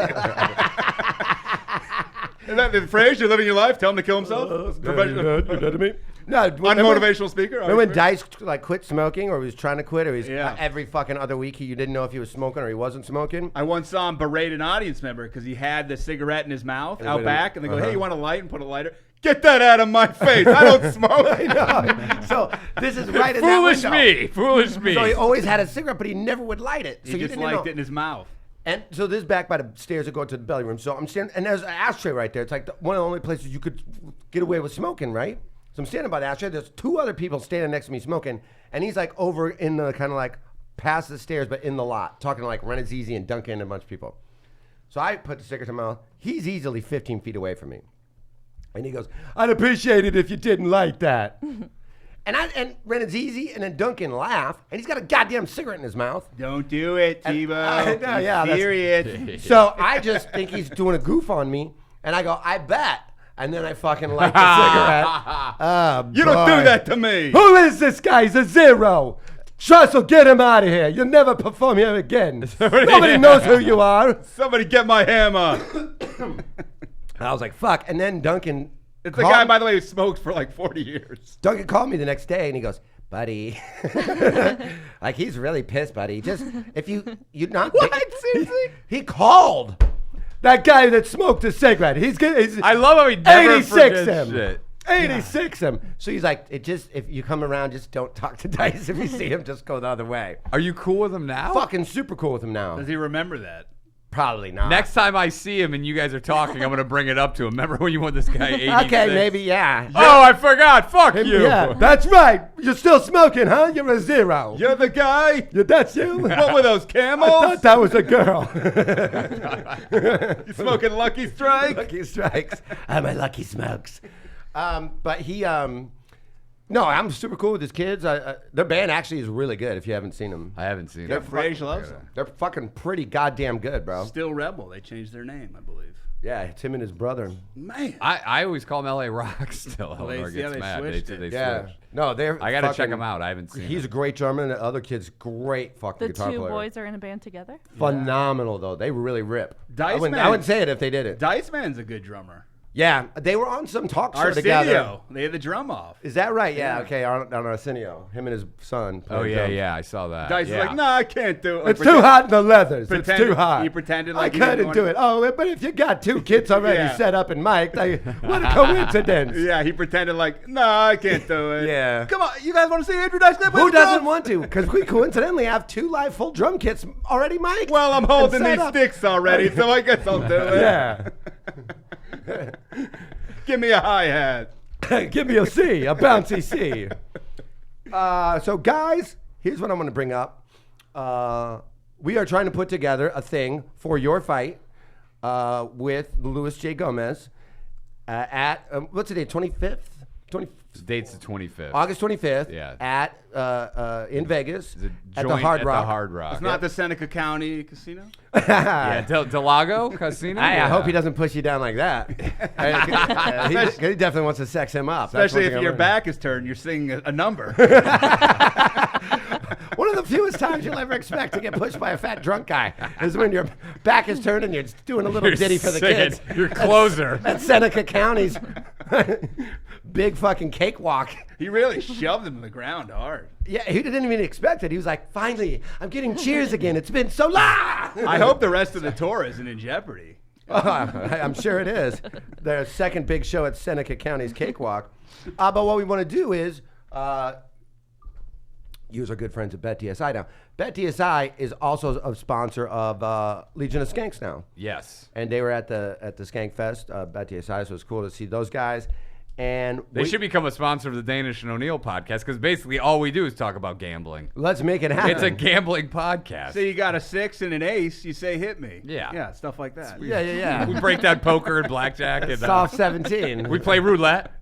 you. And then Frazier living your life, tell him to kill himself. Professional. to me? No, Unmotivational speaker. Remember when Dice like quit smoking, or he was trying to quit, or he's Yeah. every fucking other week you didn't know if he was smoking or he wasn't smoking? I once saw him berate an audience member because he had the cigarette in his mouth And out went in- back, and they go, "Hey, you want a light?" And put a lighter. Get that out of my face! I don't smoke. I know. So this is right in Foolish that window. me. Foolish me. So he always had a cigarette, but he never would light it. So He you just didn't liked know. it in his mouth. And so this is back by the stairs that go to the belly room. So I'm standing, and there's an ashtray right there. It's like one of the only places you could get away with smoking, right? So I'm standing by the ashtray. There's two other people standing next to me smoking, and he's like over in the kind of like past the stairs, but in the lot, talking to like Renazizi and Duncan and a bunch of people. So I put the cigarette in my mouth. He's easily 15 feet away from me. And he goes, "I'd appreciate it if you didn't like that." And Renazizi and then Duncan laugh, and he's got a goddamn cigarette in his mouth. Don't do it, Thibault. No, yeah, that's- serious. So I just think he's doing a goof on me, and I go, "I bet." And then I fucking light the cigarette. You don't do that to me. Who is this guy? He's a zero. Truss will get him out of here. You'll never perform here again. Nobody knows who you are. Somebody get my hammer. I was like, fuck. And then Duncan. It's the guy, by the way, who smoked for like 40 years. Duncan called me the next day and he goes, "Buddy," like he's really pissed, buddy. Just if you're not. What? Seriously? He called that guy that smoked a cigarette. He's I love how he never 86 forgets him. shit. 86 him. So he's like, if you come around, just don't talk to Dice. If you see him, just go the other way. Are you cool with him now? Fucking super cool with him now. Does he remember that? Probably not. Next time I see him and you guys are talking, I'm going to bring it up to him. Remember when you want this guy 86? Okay, maybe, yeah. Oh, I forgot. Fuck you. Yeah, that's right. You're still smoking, huh? You're a zero. You're the guy? Yeah, that's you? What were those, I Camels? thought that was a girl. You smoking Lucky Strike? Lucky Strikes. I'm a Lucky Smokes. But he, no, I'm super cool with his kids. Their band actually is really good. If you haven't seen them, I haven't seen Yeah, it. Frage loves them. they're fucking pretty goddamn good, bro. Still Rebel. They changed their name, I believe. Yeah, it's him and his brother. Man. I always call them LA Rock still. Oh, they- Eleanor yeah, gets they mad. switched They it. Yeah, switched. no, they're. I gotta check fucking- him out. I haven't seen He's him. a great drummer, and the other kid's great fucking The guitar two player. boys are in a band together. Phenomenal though. They really rip. Dice I wouldn't Man. say it if they did it. Dice Man's a good drummer. Yeah, they were on some talk show together. Arsenio. They had the drum off. Is that right? Yeah. Yeah. Okay, on Arsenio, him and his son. Oh playing yeah, drums. yeah. I saw that. Dice yeah. is like, no, I can't do it. Like, It's too hot in the leathers. It's too hot. He pretended I like he didn't couldn't want do to- it. Oh, but if you got two kids already Yeah. set up and mic'd, what a coincidence. Yeah, he pretended like, no, I can't do it. Yeah. Come on, you guys want to see Andrew Dice Clay play Who the drums? doesn't want to? Because we coincidentally have 2 live full drum kits already mic'd. Well, I'm holding and set these up. sticks already, so I guess I'll do it. Yeah. Give me a hi-hat. Give me a C, a bouncy C. So, guys, here's what I'm going to bring up. We are trying to put together a thing for your fight with Luis J. Gomez at, what's the date, 25th? Date's the 25th. August 25th Yeah. at in Vegas Is it at the joint Hard at Rock. The Hard Rock. It's not the Seneca County Casino? Yeah, Del Lago Casino. I hope he doesn't push you down like that. He definitely wants to sex him up. That's Especially one if thing your I'm- back is turned, you're singing a number. One of the fewest times you'll ever expect to get pushed by a fat drunk guy is when your back is turned and you're doing a little You're ditty for the singing. kids. Your closer. At Seneca County's big fucking cakewalk. He really shoved him to the ground hard. Yeah, he didn't even expect it. He was like, finally, I'm getting cheers again. It's been so long. I hope the rest of the tour isn't in jeopardy. I'm sure it is. Their second big show at Seneca County's Cakewalk. But what we want to do is use our good friends at BetDSI now. BetDSI is also a sponsor of Legion of Skanks now. Yes. And they were at the Skankfest, BetDSI, so it's cool to see those guys. And They should become a sponsor of the Danish and O'Neill podcast because basically all we do is talk about gambling. let's make it happen. It's a gambling podcast. So you got a 6 and an ace, you say hit me. Yeah. Yeah, stuff like that. yeah. We break down poker and blackjack. And, Soft 17. we play roulette.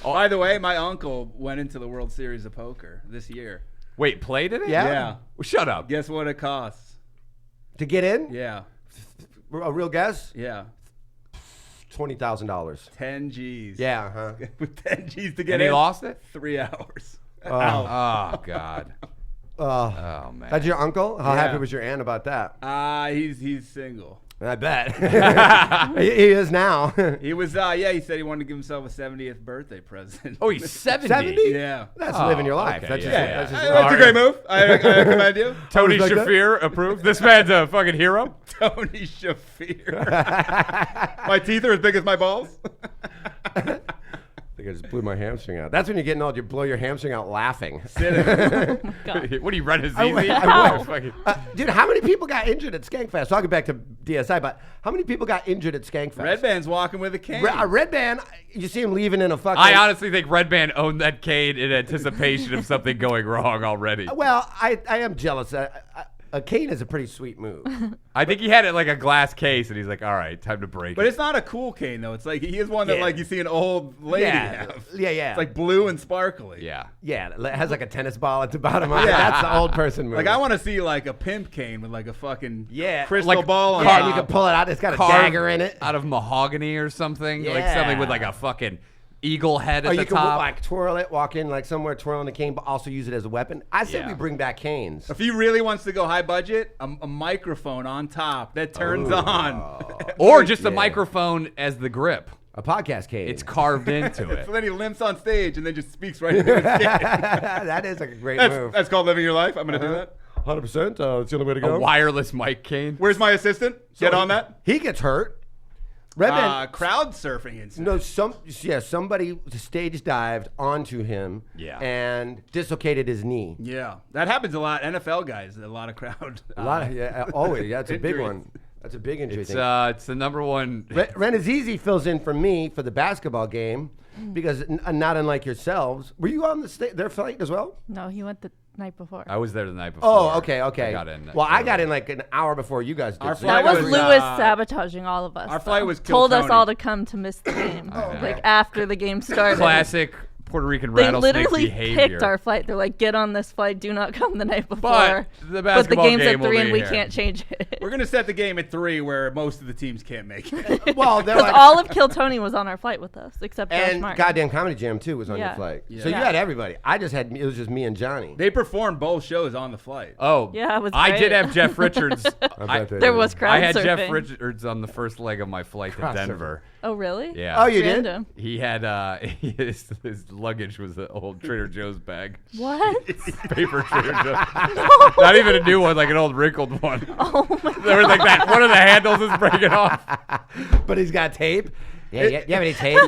By the way, my uncle went into the World Series of Poker this year. Wait, played it? Yeah? Yeah. Well, shut up. Guess what it costs? To get in? Yeah. A real guess? Yeah. $20,000. 10 G's. Yeah, huh? With 10 G's to get And in. he lost it? 3 hours. Oh, God. Oh, man. That's your uncle? How Yeah. happy was your aunt about that? He's single. I bet. he is now. He was, he said he wanted to give himself a 70th birthday present. Oh, he's 70. 70? Yeah. That's Oh, living your life. okay, That's yeah, just, yeah. That's just That's a great move. I commend you. Tony like that? Shaffir approved. This man's a fucking hero. Tony Shaffir. My teeth are as big as my balls. I think I just blew my hamstring out. That's when you're getting old. You blow your hamstring out laughing. What do you run as easy? Ow. Dude, how many people got injured at Skankfest? Talking back to DSI, but how many people got injured at Skankfest? Red Band's walking with a cane. A red band, you see him leaving in a fucking... I honestly think Red Band owned that cane in anticipation of something going wrong already. Well, I am jealous. A cane is a pretty sweet move. I think he had it like a glass case, and he's like, "All right, time to break But it." it's not a cool cane, though. It's like, he is one that, Yeah. like, you see an old lady have. Yeah. It's like blue and sparkly. Yeah. Yeah, it has like a tennis ball at the bottom of it. Yeah. That's the old person move. Like, I want to see, like, a pimp cane with, like, a fucking Yeah. crystal Like ball on Yeah, top. and you can pull it out. It's got a Carved dagger in it. out of mahogany or something, like Yeah. something with like a fucking eagle head Or at you the can top. like twirl it, walk in like somewhere twirling the cane, but also use it as a weapon. I said Yeah. we bring back canes. If he really wants to go high budget, a microphone on top that turns on. Or just a Yeah. microphone as the grip. A podcast cane. It's carved into it. So then he limps on stage and then just speaks right into his skin. That is like a great move. That's called living your life. I'm going to do that. 100%. It's the only way to A wireless mic cane. Where's my assistant? Get on that. He gets hurt. Redman. Crowd surfing incident. No, somebody stage dived onto him Yeah. and dislocated his knee. Yeah, that happens a lot. NFL guys, a lot of crowd. A lot of always. Yeah, that's a big injuries. one. That's a big injury It's thing. it's the number one. Renazizi fills in for me for the basketball game because not unlike yourselves, were you on their flight as well? No, he went the night before. I was there the night before. Oh, okay. I got in. I got in like an hour before you guys did. Our So flight That was was, Lewis sabotaging all of us. our flight though. was Kill told us Tony. all to come to miss the game, like after the game started. Classic Puerto Rican They rattlesnake literally behavior. picked our flight. They're like, get on this flight. Do not come the night before. But the But the basketball game's game at will 3 be and we here. can't change it. We're gonna set the game at 3, where most of the teams can't make it. Well, they're Because like, all of Kill Tony was on our flight with us, except Josh and Martin. goddamn Comedy Jam too was on your Yeah. flight. Yeah. So you Yeah. had everybody. It was just me and Johnny. They performed both shows on the flight. Oh, Yeah, it was I did great. have Jeff Richards. There was crowd I had surfing. Jeff Richards on the first leg of my flight to Crowd Denver. Oh, really? Yeah. Oh, you did? Random. He had his luggage was an old Trader Joe's bag. What? Paper Trader Joe's. Not even a new one, like an old wrinkled one. Oh, my There was like that. One of the handles is breaking off. But he's got tape. Yeah, you have any tape?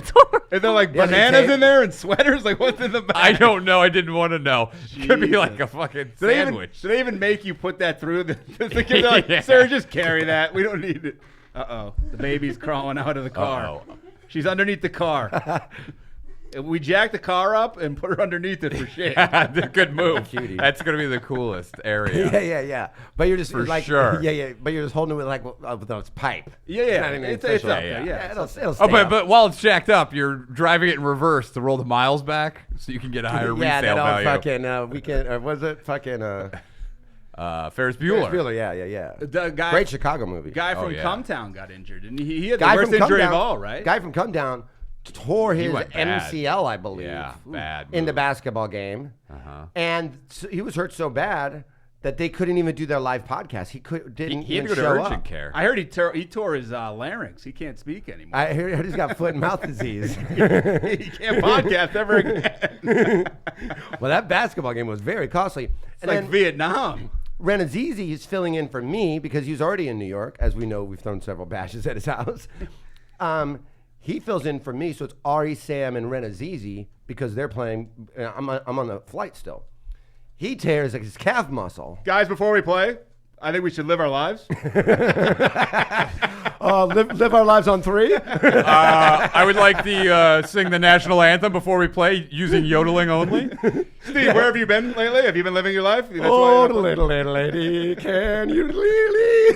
And they're like Yeah, they bananas tape- in there and sweaters. Like what's in the bag? I don't know. I didn't want to know. Could be like a fucking Do they, even, sandwich. do they even make you put that through? The kids are like, Yeah. sir, just carry that. We don't need it. Uh-oh. The baby's crawling out of the car. Uh-oh. She's underneath the car. We jacked the car up and put her underneath it for shade. Good move. Cutie. That's gonna be the coolest area. Yeah. But you're just For like, sure. Yeah. But you're just holding it with like with those pipe. Yeah. It's not even It's official. up Yeah, there. Yeah. It'll Oh, stay up. but while it's jacked up, you're driving it in reverse to roll the miles back, so you can get a higher Yeah, resale that old value. fucking weekend. Was it fucking Ferris Bueller. Bueller? Yeah. The guy, Great Chicago movie. guy Oh, from yeah. Cumtown got injured, and he had the Guy worst from injury Come of Down- all, right? Guy from Come Down tore his went bad. MCL, I believe. Yeah, bad in the move. basketball game, and so he was hurt so bad that they couldn't even do their live podcast. He didn't He had even to go to show urgent up. care. I heard he tore his larynx. He can't speak anymore. I heard he's got foot and mouth disease. He can't podcast ever again. Well, that basketball game was very costly. It's like Vietnam. Renazizi is filling in for me because he's already in New York. As we know, we've thrown several bashes at his house. He fills in for me, so it's Ari, Sam, and Renazizi because they're playing. I'm on the flight still. He tears like his calf muscle. Guys, before we play, I think we should live our lives. Live our lives on 3. I would like to sing the national anthem before we play using yodeling only. Steve, where have you been lately? Have you been living your life? That's Oh, why- little lady, can you really?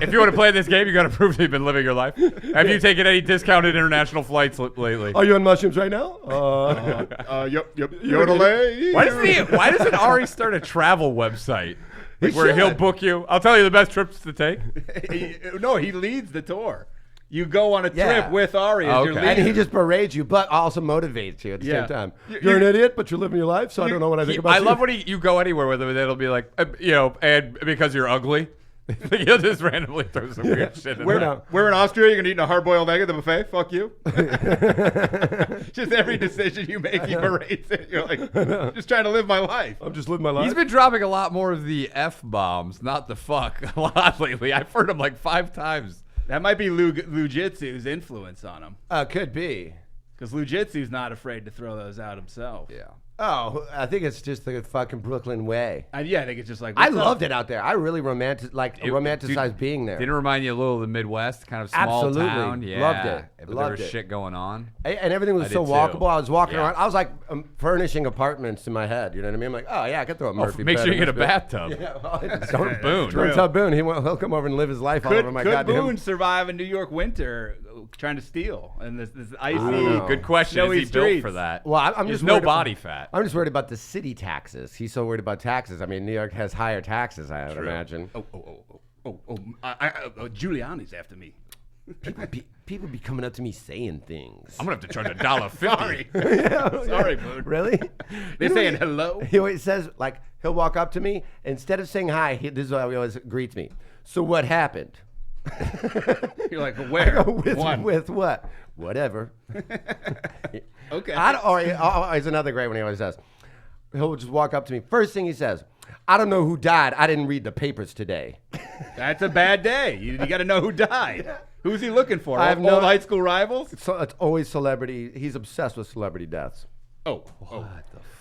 If you want to play this game, you got to prove that you've been living your life. Have you taken any discounted international flights lately? Are you on mushrooms right now? Yodelay. Why doesn't Ari start a travel website like where he'll should. book you? I'll tell you the best trips to take. No, he leads the tour. You go on a Yeah. trip with Ari as your Okay. leader. And he just berates you, but also motivates you at the Yeah. same time. You- You're an idiot, but you're living your life, so I don't know what I think about I you. love when you go anywhere with him, and it'll be like, and because you're ugly, he'll just randomly throw some weird shit in We're there. not. We're in Austria. You're gonna eat a hard-boiled egg at the buffet. Fuck you. Just every decision you make, he berates it. You're like, just trying to live my life. I'm just living my life. He's been dropping a lot more of the F bombs, not the fuck, a lot lately. I've heard him like 5 times. That might be Lu Jitsu's influence on him, Could be. because Lu Jitsu's not afraid to throw those out himself. Yeah. Oh, I think it's just the fucking Brooklyn way. Yeah, I think it's just like I what's up? loved it out there. I really romanticized being there. Didn't it remind you a little of the Midwest, kind of small Absolutely. town? Yeah. Loved it. But there Loved was it. shit going on. And everything was I so did too. walkable. I was walking Yeah. around. I was like furnishing apartments in my head. You know what I mean? I'm like, oh yeah, I could throw a Murphy. Make bed sure in you get a this bed. bathtub. Yeah, well, From Boone. Don't tell Boone. He'll come over and live his life all over Could, my could goddamn. Boone survive a New York winter trying to steal and this icy? don't know. Good question. Snowy Is he built streets. for that? Well, I'm There's just no worried body fat. I'm just worried about the city taxes. He's so worried about taxes. I mean, New York has higher taxes, I would imagine. Giuliani's after me. People be coming up to me saying things. I'm gonna have to charge $1.50. Sorry, Boone. Really? They're saying hello. He always says, like, he'll walk up to me. Instead of saying hi, this is how he always greets me. So what happened? You're like, where? With what? Whatever. Okay. It's another great one he always says. He'll just walk up to me. First thing he says, I don't know who died. I didn't read the papers today. That's a bad day. You got to know who died. Who's he looking for? I have Old no- high school rivals? So it's always celebrity. He's obsessed with celebrity deaths. Oh.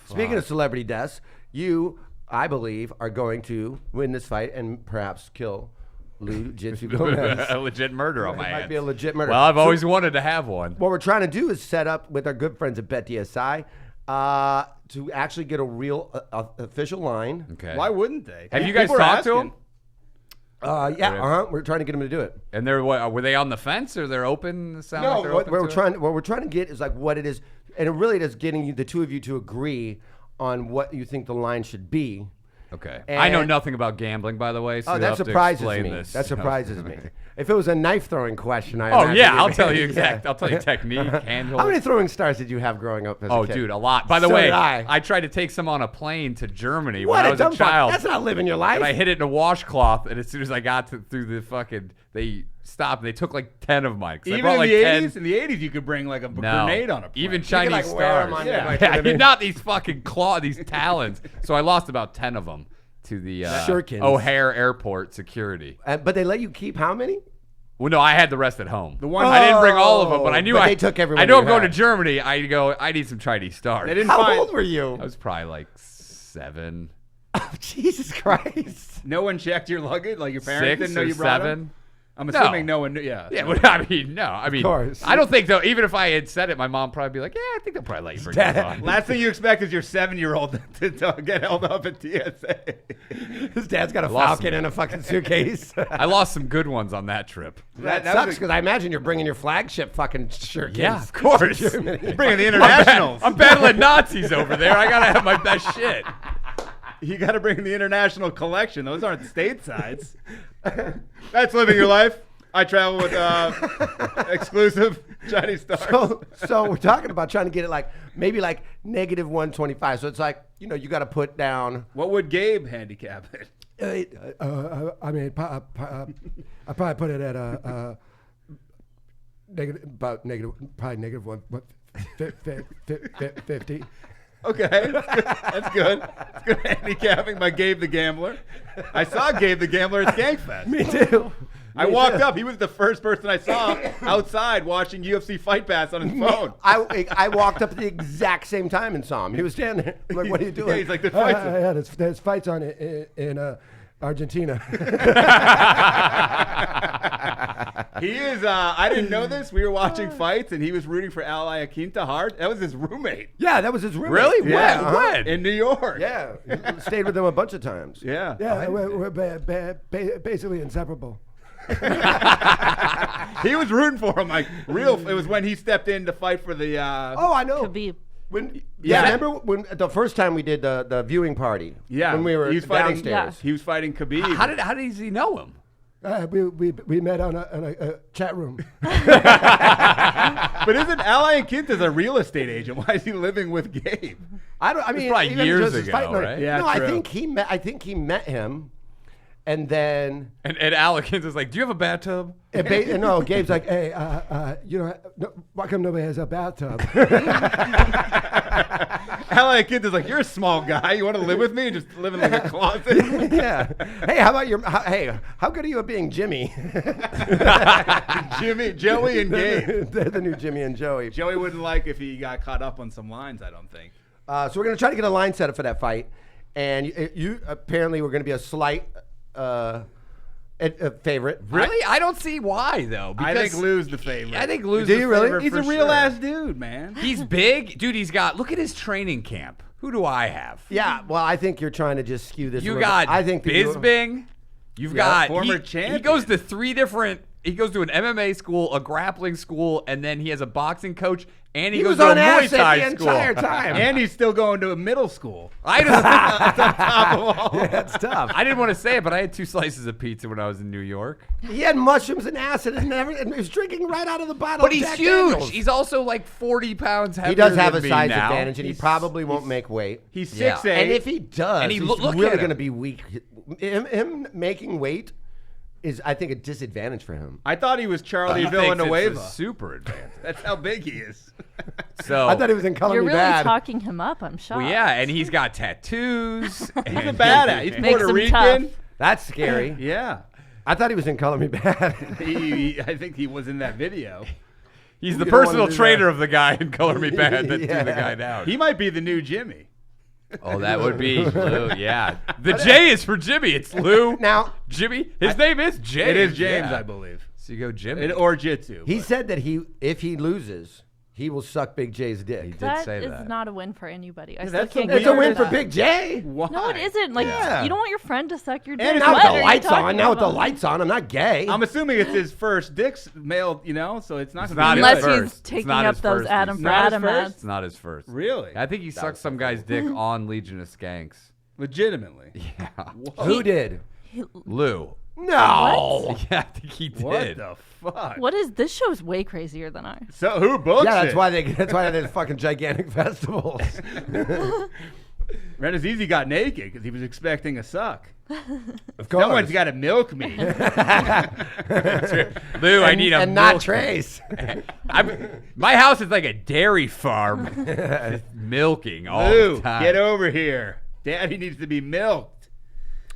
Speaking of celebrity deaths, you, I believe, are going to win this fight and perhaps kill Lou Jitsu Gomez. A legit murder on It my might hands. be a legit murder. Well, I've So always wanted to have one. what we're trying to do is set up with our good friends at BetDSI To actually get a real official line. Okay. Why wouldn't they? Have you guys People are talked to asking. him? Yeah, we're trying to get him to do it. And were they on the fence or they're open? Sound No, like they're what open we're to it? trying to get is like what it is, and it really is getting the two of you to agree on what you think the line should be. Okay. And I know nothing about gambling, by the way, so you'll that have to surprises explain me. this. That surprises me. If it was a knife throwing question, I Oh imagine yeah, you'd I'll be- tell you Yeah. exact. I'll tell you technique, handle. How many throwing stars did you have growing up as a Oh, kid? dude, a lot. By the So way, did I. tried to take some on a plane to Germany What when I a was a dumb fuck. child. That's not living your life. And I hit it in a washcloth, and as soon as I got through the fucking, they stopped. They took like 10 of mine. 'Cause I Even brought in like the 10. 80s? In the 80s, you could bring like a No. grenade on a plane. Even You Chinese could, like, wear 'em stars. on Yeah. your, like, you know what I mean? Not these fucking these talons. So I lost about 10 of them to the Shurikens. O'Hare Airport security. But they let you keep how many? Well, no, I had the rest at home. The one- I didn't bring all of them, but I knew But they took everyone I know you I'm going to had. Germany. I go. I need some Chinese stars. They didn't How find, old were you? I was probably like 7, Oh, Jesus Christ. No one checked your luggage? Like your parents 6 didn't know or you brought 7. them? I'm assuming no one knew. Yeah. Yeah, well, I mean, no. I mean, course. I don't think though. Even if I had said it, my mom probably be like, "Yeah, I think they'll probably let you bring those on." Last thing you expect is your 7-year-old to get held up at TSA. His dad's got a Lost Falcon him. in a fucking suitcase. I lost some good ones on that trip. That that sucks was a- because I imagine you're bringing your flagship fucking shirt. Yeah, of course. Bringing the internationals. I'm battling Nazis over there. I gotta have my best shit. You got to bring the international collection. Those aren't statesides. That's living your life. I travel with exclusive Chinese stars. So we're talking about trying to get it like maybe like negative 125. So it's like, you know, you got to put down. What would Gabe handicap it? I mean, I probably put it at probably negative 150. Okay, that's good. That's good handicapping by Gabe the Gambler. I saw Gabe the Gambler at Skankfest. Me too. I walked up. He was the first person I saw outside watching UFC Fight Pass on his phone. I walked up at the exact same time and saw him. He was standing there. I'm like, what are you doing? Yeah, he's like, "There's fights." yeah, there's fights on in Argentina. He is. I didn't know this. We were watching fights, and he was rooting for Ali Akinta hard. That was his roommate Yeah, that was his roommate. Really? Yeah, When? When? in New York. Yeah, he stayed with him a bunch of times. Yeah. Yeah, we're basically inseparable. He was rooting for him. Like real. It was when he stepped in to fight for the. Oh, I know. Khabib. When, Yeah. remember when the first time we did the viewing party? Yeah. when we were he was fighting. downstairs. He was fighting Khabib. How does he know him? We met on a chat room. But isn't Ali Akinta's a real estate agent? Why is he living with Gabe? I mean, probably even years just his ago, fight night. right? Yeah, no, true. I think he met him, and then And Alekins is like, "Do you have a bathtub?" no, Gabe's like, hey, why come nobody has a bathtub? Ali Akinta's like, "You're a small guy. You want to live with me? Just live in like a closet." Yeah. Hey, how about how good are you at being Jimmy? Jimmy, Joey, and Gabe. They're the new Jimmy and Joey. Joey wouldn't like if he got caught up on some lines. I don't think. So we're gonna try to get a line set up for that fight, and you apparently were gonna be a slight favorite. Really? I don't see why though. I think Lou's the favorite. I think Lou's Do the you really? favorite He's for a real sure. ass dude, man. He's big, dude. Look at his training camp. Who do I have? Yeah. Well, I think you're trying to just skew this. a You little got bit. I think that you- Bisbing. You've got former he champion. goes to 3 different. He goes to an MMA school, a grappling school, and then he has a boxing coach, and he goes was to a on Muay acid Thai the school. entire time. And he's still going to a middle school. I just, Top of all. That's tough. I didn't want to say it, but I had 2 slices of pizza when I was in New York. He had mushrooms and acid and everything. And he was drinking right out of the bottle. But of he's Jack huge. Daniels. He's also like 40 pounds heavier. He does have than a me size now. advantage, and he probably won't make weight. He's Yeah. 6'8". And if he does, And he he's look really at him. going to be weak. Him making weight is, I think, a disadvantage for him. I thought he was Charlie He thinks it's Villanueva. a super advantage. That's how big he is. So I thought he was in Color You're Me really Bad. talking him up. I'm shocked. well, yeah, and he's got tattoos. He's a badass. He's Makes Puerto him Rican. tough. That's scary. Yeah. I thought he was in Color Me Bad. I think he was in that video. He's the You don't wanna personal do trainer that. of the guy in Color Me Bad that Yeah. threw the guy down. He might be the new Jimmy. Oh, that would be Lou. Yeah, the J is for Jimmy. It's Lou. Now, Jimmy. His name is James. It is James, yeah. I believe. So you go Jimmy. Or Jitsu. he said that if he loses, he will suck Big J's He dick. did That say is that. not a win for anybody. I still that's the can't It's get a win over for that. Big J. Why? No, it isn't. Like, Yeah. you don't want your friend to suck your dick. And Now What with are the you lights on. talking Now with the about? lights on, I'm not gay. I'm assuming it's his first dick's male, so it's not. It's gonna be not good. his Unless first. he's It's taking not up his those first. Adam He's for not his Adam first? ads. It's not his first. Really? I think he sucked some guy's dick on Legion of Skanks. Legitimately. Yeah. Whoa. Who did? Lou. No. Yeah, I think he did. What the fuck? What is this? Show's way crazier than ours. So who books Yeah, it? that's why they have fucking gigantic festivals. Renazizi got naked because he was expecting a suck. Of course. Someone's got to milk me. Lou, I need a and not milk. Trace. My house is like a dairy farm. Milking all Lou, the time. get over here. Daddy needs to be milked.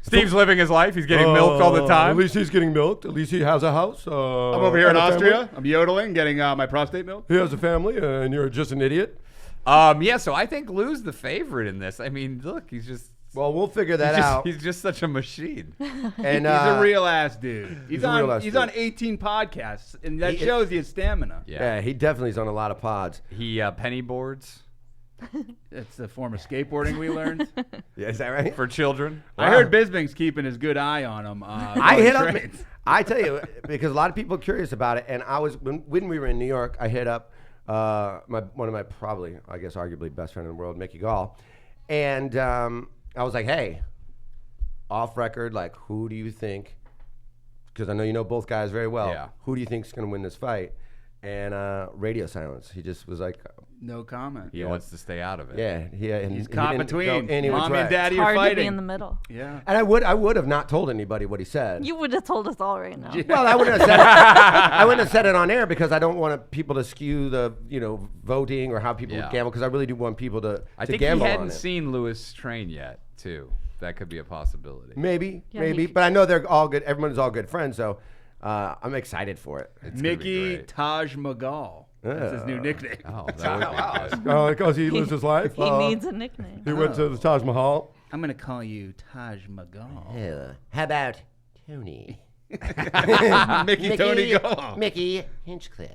Steve's living his life. He's getting milked all the time. At least he's getting milked. At least he has a house. I'm over here in Austria. I'm yodeling, getting my prostate milk. He has a family, and you're just an idiot. Yeah, so I think Lou's the favorite in this. I mean, look, he's just Well, we'll figure that out. he's just such a machine. And He's a real ass dude. He's a real ass He's dude. on 18 podcasts, and that He- shows he has stamina. Yeah. yeah, he definitely is on a lot of pods. He penny boards It's a form of skateboarding we learned. Yeah, is that right? for children. I heard Bisbing's keeping his good eye on him. I hit up. I tell you, because a lot of people are curious about it, and I was when we were in New York, I hit up one of my probably, I guess, arguably best friend in the world, Mickey Gall, and I was like, hey, off record, like, who do you think? Because I know you know both guys very well. Yeah. Who do you think's going to win this fight? And radio silence. He just was like, No comment. He wants to stay out of it. yeah, He's caught between any which mommy way. and daddy It's are hard to be fighting. in the middle. Yeah. And I would have not told anybody what he said. You would have told us all right now. Well, I wouldn't have said it. I wouldn't have said it on air because I don't want people to skew the voting or how people Yeah. gamble, because I really do want people to I think he gamble on hadn't it. seen Lewis train yet, too. That could be a possibility. Maybe, Yeah, maybe, but I know they're all good. Everyone's all good friends, so I'm excited for it. It's gonna be Mickey great. Taj Mahal. That's his new nickname. Oh, that would be good. Oh, because he lives his life. He needs a nickname. He went to the Taj Mahal. I'm going to call you Taj Mahal. How about Tony? Mickey Tony Gall. Mickey Hinchcliffe.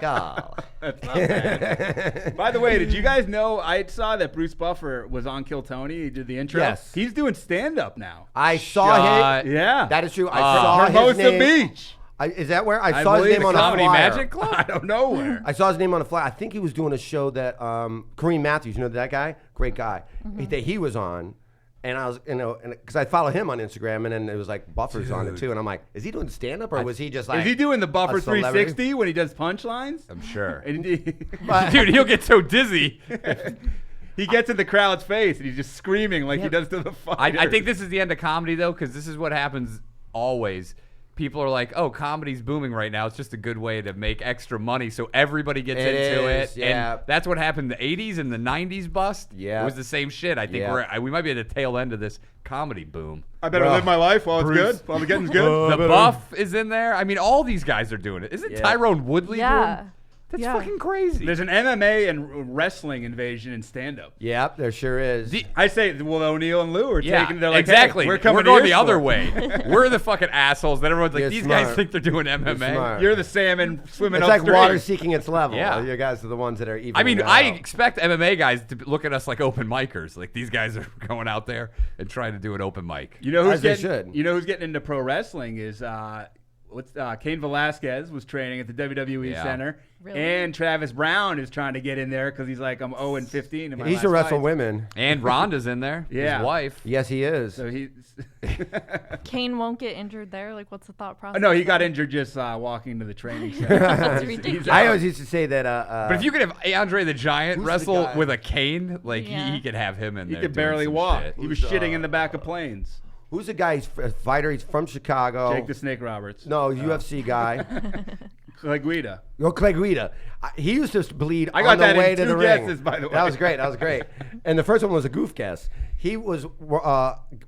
Gall. That's not bad. By the way, did you guys know I saw that Bruce Buffer was on Kill Tony? He did the intro. Yes. He's doing stand-up now. I saw him. Yeah. That is true. I saw his Hermosa name. Beach. Is that where I saw his believe name the on a Comedy flyer? Magic Club? I don't know where. I saw his name on a flyer. I think he was doing a show that Kareem Matthews, you know that guy? Great guy. That he was on. And I was, because I follow him on Instagram, and then it was like Buffer's on it too. And I'm like, is he doing stand up or was he just like. Is he doing the Buffer a celebrity? 360 when he does punchlines? I'm sure. And Dude, he'll get so dizzy. he gets in the crowd's face and he's just screaming like he does to the fighter. I think this is the end of comedy, though, because this is what happens always. People are like, oh, comedy's booming right now. It's just a good way to make extra money, so everybody gets It into is, it. yeah. And that's what happened in the 80s and the 90s bust. Yeah. It was the same shit. I think Yeah. we might be at the tail end of this comedy boom. I better Bro. live my life while it's Bruce. good, while the getting's good. The Buff is in there. I mean, all these guys are doing it. Isn't Yeah. Tyrone Woodley Yeah. doing That's Yeah. fucking crazy. There's an MMA and wrestling invasion in stand-up. Yep, there sure is. I say, well, O'Neill and Lou are Yeah, taking. They're like, exactly. Hey, we're coming going to the your other sport. way. We're the fucking assholes that everyone's like, You're these smart. guys think they're doing You're MMA. smart. You're the salmon swimming It's like upstream. water seeking its level. Yeah. You guys are the ones that are even. I mean, I expect MMA guys to look at us like open micers. Like, these guys are going out there and trying to do an open mic. You know who's As they getting? should. You know who's getting into pro wrestling is Cain Velasquez was training at the WWE Yeah. Center, Really? and Travis Brown is trying to get in there because he's like, I'm 0-15 in my He's last to wrestle fights. women. And Rhonda's in there, Yeah. his wife. Yes, he is. So he's Kane won't get injured there. Like, what's the thought process? no, he got injured just walking to the training center. That's He's ridiculous. I always used to say that. But if you could have Andre the Giant Who's the wrestle guy? with a cane, like Yeah. he could have him in he there. could doing barely some walk. shit. He was shitting in the back of planes. Who's the guy? He's a fighter. He's from Chicago. Jake the Snake Roberts. No, UFC guy. Clay Guida. Yo, Clay Guida. He used to bleed I got on the that in way to 2 the ring. guesses, by the way. That was great. That was great. And the first one was a goof guess. He was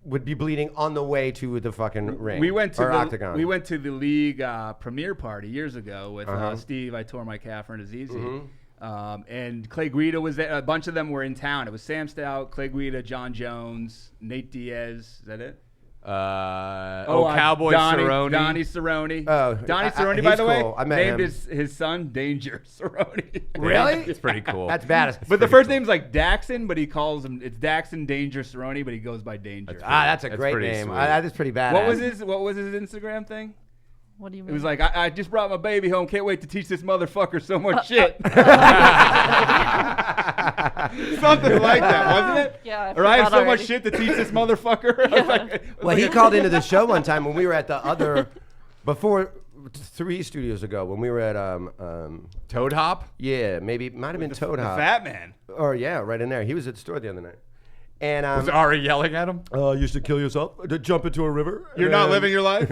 would be bleeding on the way to the fucking ring. We went to or the octagon. we went to the league premiere party years ago with Uh-huh. Steve. I tore my calf for Azizi. Mm-hmm. And Clay Guida was there. A bunch of them were in town. It was Sam Stout, Clay Guida, John Jones, Nate Diaz. Is that it? Cowboy Cerrone. Donnie Cerrone. Oh, Donnie Cerrone, he's by the way, cool. I met named him. his son Danger Cerrone. Really? It's pretty cool. That's bad. But the first name's like Daxon, but he calls him, it's Daxon Danger Cerrone, but he goes by Danger. That's a That's great pretty name. sweet. That is pretty bad. What was his Instagram thing? What do you mean? It was like, I just brought my baby home. Can't wait to teach this motherfucker so much shit. Something like that, wasn't it? Yeah. Or I have forgot so much already. shit to teach this motherfucker. I was like, Well, he called into the show one time when we were at the other, before 3 studios ago, when we were at, Toad Hop? yeah, maybe, it might have been Toad the Hop. fat man. Or, yeah, right in there. He was at the store the other night. And, Was Ari yelling at him? you should kill yourself to jump into a river. You're not living your life?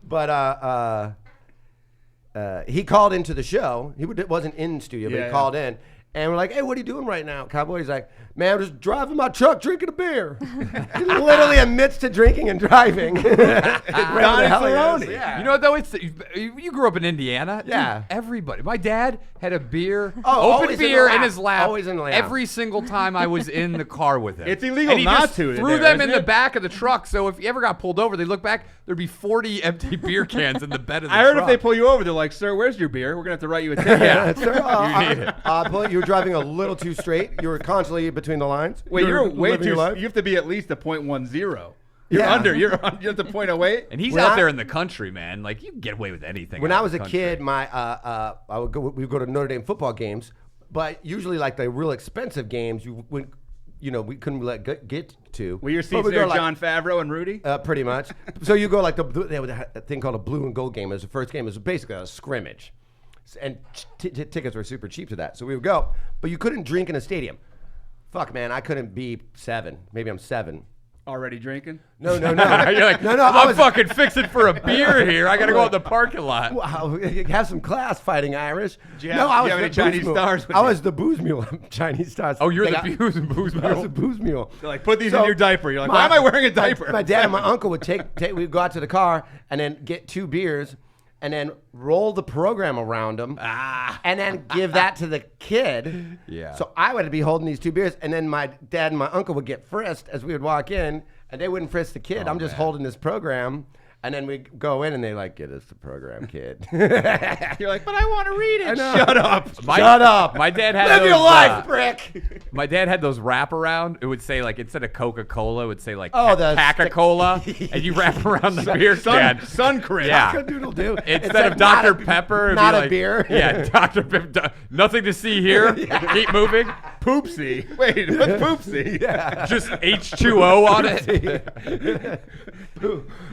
But he called into the show. He wasn't in studio, but Yeah, he called in. And we're like, hey, what are you doing right now, Cowboy? He's like, man, I'm just driving my truck, drinking a beer. He literally admits to drinking and driving. Donnie Cerrone. Yeah. You know what, though? You grew up in Indiana. Yeah. Dude, everybody. My dad had a beer, Oh, open always in the beer lap. in his lap. Always in the lap. Every single time I was in the car with him. It's illegal and he not just to threw there, them in isn't the it? back of the truck. So if you ever got pulled over, they'd look back, there'd be 40 empty beer cans in the bed of the I heard truck. if they pull you over, they're like, sir, where's your beer? We're going to have to write you a ticket. Yeah. Sir, You need it. you were driving a little too straight. You were constantly between the lines. Wait, you're way living too. your life. You have to be at least a .10. You're Yeah. under. You have to .08. And he's When out I- there in the country, man. Like, you can get away with anything. When out I in was the a country. kid, we would go to Notre Dame football games, but usually like the real expensive games, we couldn't get to. Were your But seats we'd go, there, like, John Favreau and Rudy? Pretty much. So you go like they would have a thing called a blue and gold game. It was the first game. It was basically a scrimmage, and tickets were super cheap to that. So we would go, but you couldn't drink in a stadium. Fuck, man, I couldn't be 7. Maybe I'm 7. Already drinking? No. You're like, No, I'm fucking fixing for a beer here. I got to go out in the parking lot. Wow, have some class, Fighting Irish. Do you have any the Chinese booze mule. stars with I you? was the booze mule. Chinese stars. Oh, you're They the booze and booze I was the mule. booze mule. They're like, put these So, in your diaper. You're like, why am I wearing a diaper? My dad and my uncle would we'd go out to the car and then get 2 beers and then roll the program around them and then give that to the kid. Yeah. So I would be holding these 2 beers and then my dad and my uncle would get frisked as we would walk in and they wouldn't frisk the kid. I'm just holding this program. And then we go in and they like, get us the program, kid. You're like, but I want to read it. know. Shut up. Shut up. My dad had Live those, your life, Brick. My dad had those wraparound. It would say like instead of Coca-Cola, it would say like Oh, the Coca-Cola, and you wrap around the beer can. Sun cream. Yeah. Doodle do. Instead of Dr. Pepper, it'd not be a like, beer. Yeah, Dr. Pepper. Nothing to see here. Keep moving. Poopsie. Wait, what's poopsie? Just H2O on it.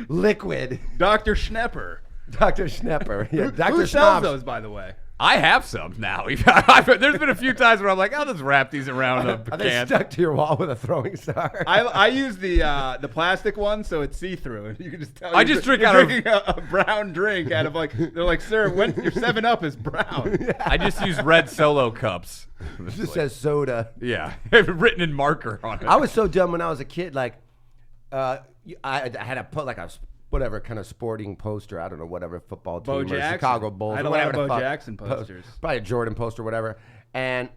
Liquid. Dr. Schnepper. Dr. Schnepper. Yeah, Dr. Who sells Schnapps. those, by the way? I have some now. There's been a few times where I'm like, I'll just wrap these around a Are they can. stuck to your wall with a throwing star? I use the plastic one so it's see-through. You can just tell. I you're just drink you're out of- drinking a brown drink out of like. They're like, sir, when your 7-Up is brown. I just use red Solo cups. It just says soda. Yeah, written in marker on it. I was so dumb when I was a kid. Like, I had to put like a whatever kind of sporting poster. I don't know, whatever football team Bo or Jackson. Chicago Bulls. I had or a lot of whatever the Bo fuck. Jackson posters. Probably a Jordan poster, or whatever. And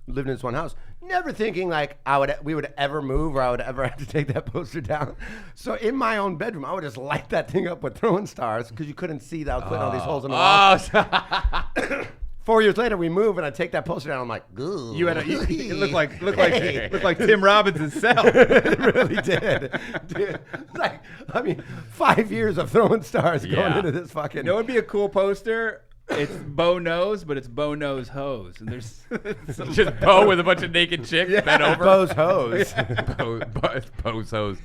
lived in this one house, never thinking like we would ever move or I would ever have to take that poster down. So in my own bedroom, I would just light that thing up with throwing stars because you couldn't see that I was putting all these holes in the wall. 4 years later, we move and I take that poster down. I'm like, ooh. You had it looked like Tim Robinson's cell. It really did. Dude, like, 5 years of throwing stars going Yeah. into this fucking. You know what would be a cool poster? It's Bo Nose, but it's Bo Nose Hose. And there's Just Bo with a bunch of naked chicks bent over. Bo's hose. Bo's hose.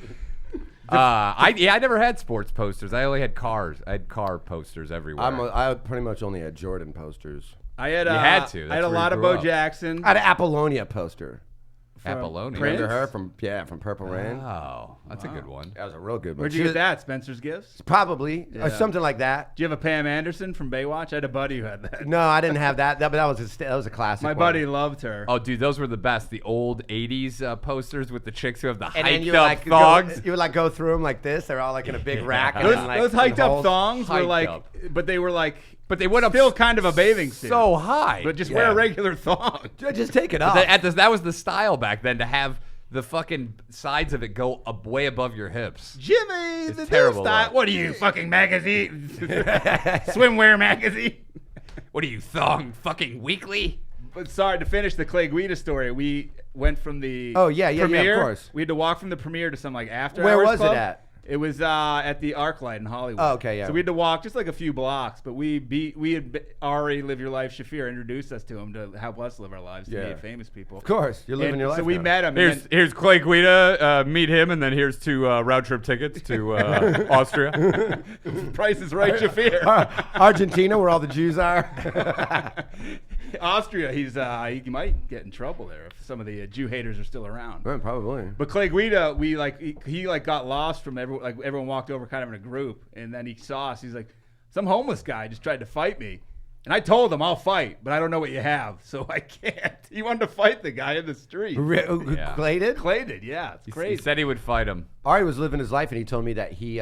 I never had sports posters. I only had cars. I had car posters everywhere. I pretty much only had Jordan posters. I had You had to. I had That's a where lot you of grew Bo up. Jackson. I had an Apollonia poster. Apollonia. Prince? Remember her from Purple Rain? Oh, that's a good one. That was a real good one. Where'd you get that? Spencer's Gifts? Probably. Or something like that. Do you have a Pam Anderson from Baywatch? I had a buddy who had that. No, I didn't have that. But that was a classic My one. buddy loved her. Oh, dude, those were the best. The old '80s posters with the chicks who have the And then hiked you would, up like, thongs. you would like go through them like this. They're all like in a big rack. and those then, like, those hiked in up holes. thongs were Hiked like, up. but they were like, But they went up still kind of a bathing suit. so high. But just wear a regular thong. Just take it off. That was the style back then, to have the fucking sides of it go way above your hips. Jimmy, the terrible new style. look. What are you, fucking magazine? Swimwear magazine? What are you, Thong fucking Weekly? But sorry, to finish the Clay Guida story, we went from the yeah, premiere. of course. We had to walk from the premiere to some like after Where hours was club. it at? It was at the ArcLight in Hollywood. Oh, okay, yeah. So we had to walk just like a few blocks, but we had Ari Live Your Life Shaffir introduced us to him to help us live our lives to Yeah. meet famous people. Of course, you're living And your life. So we now. met him. and then- Here's Clay Guida. Meet him, and then here's 2 round trip tickets to Austria. Price is Right, Shaffir. Argentina, where all the Jews are. Austria, he might get in trouble there if some of the Jew haters are still around. Well, probably. But Clay Guida, he got lost from everyone. Like everyone walked over kind of in a group, and then he saw us. He's like, some homeless guy just tried to fight me, and I told him I'll fight, but I don't know what you have, so I can't. He wanted to fight the guy in the street. Yeah. Clay did? Clay did, yeah, it's He crazy. said he would fight him. Ari was living his life, and he told me that he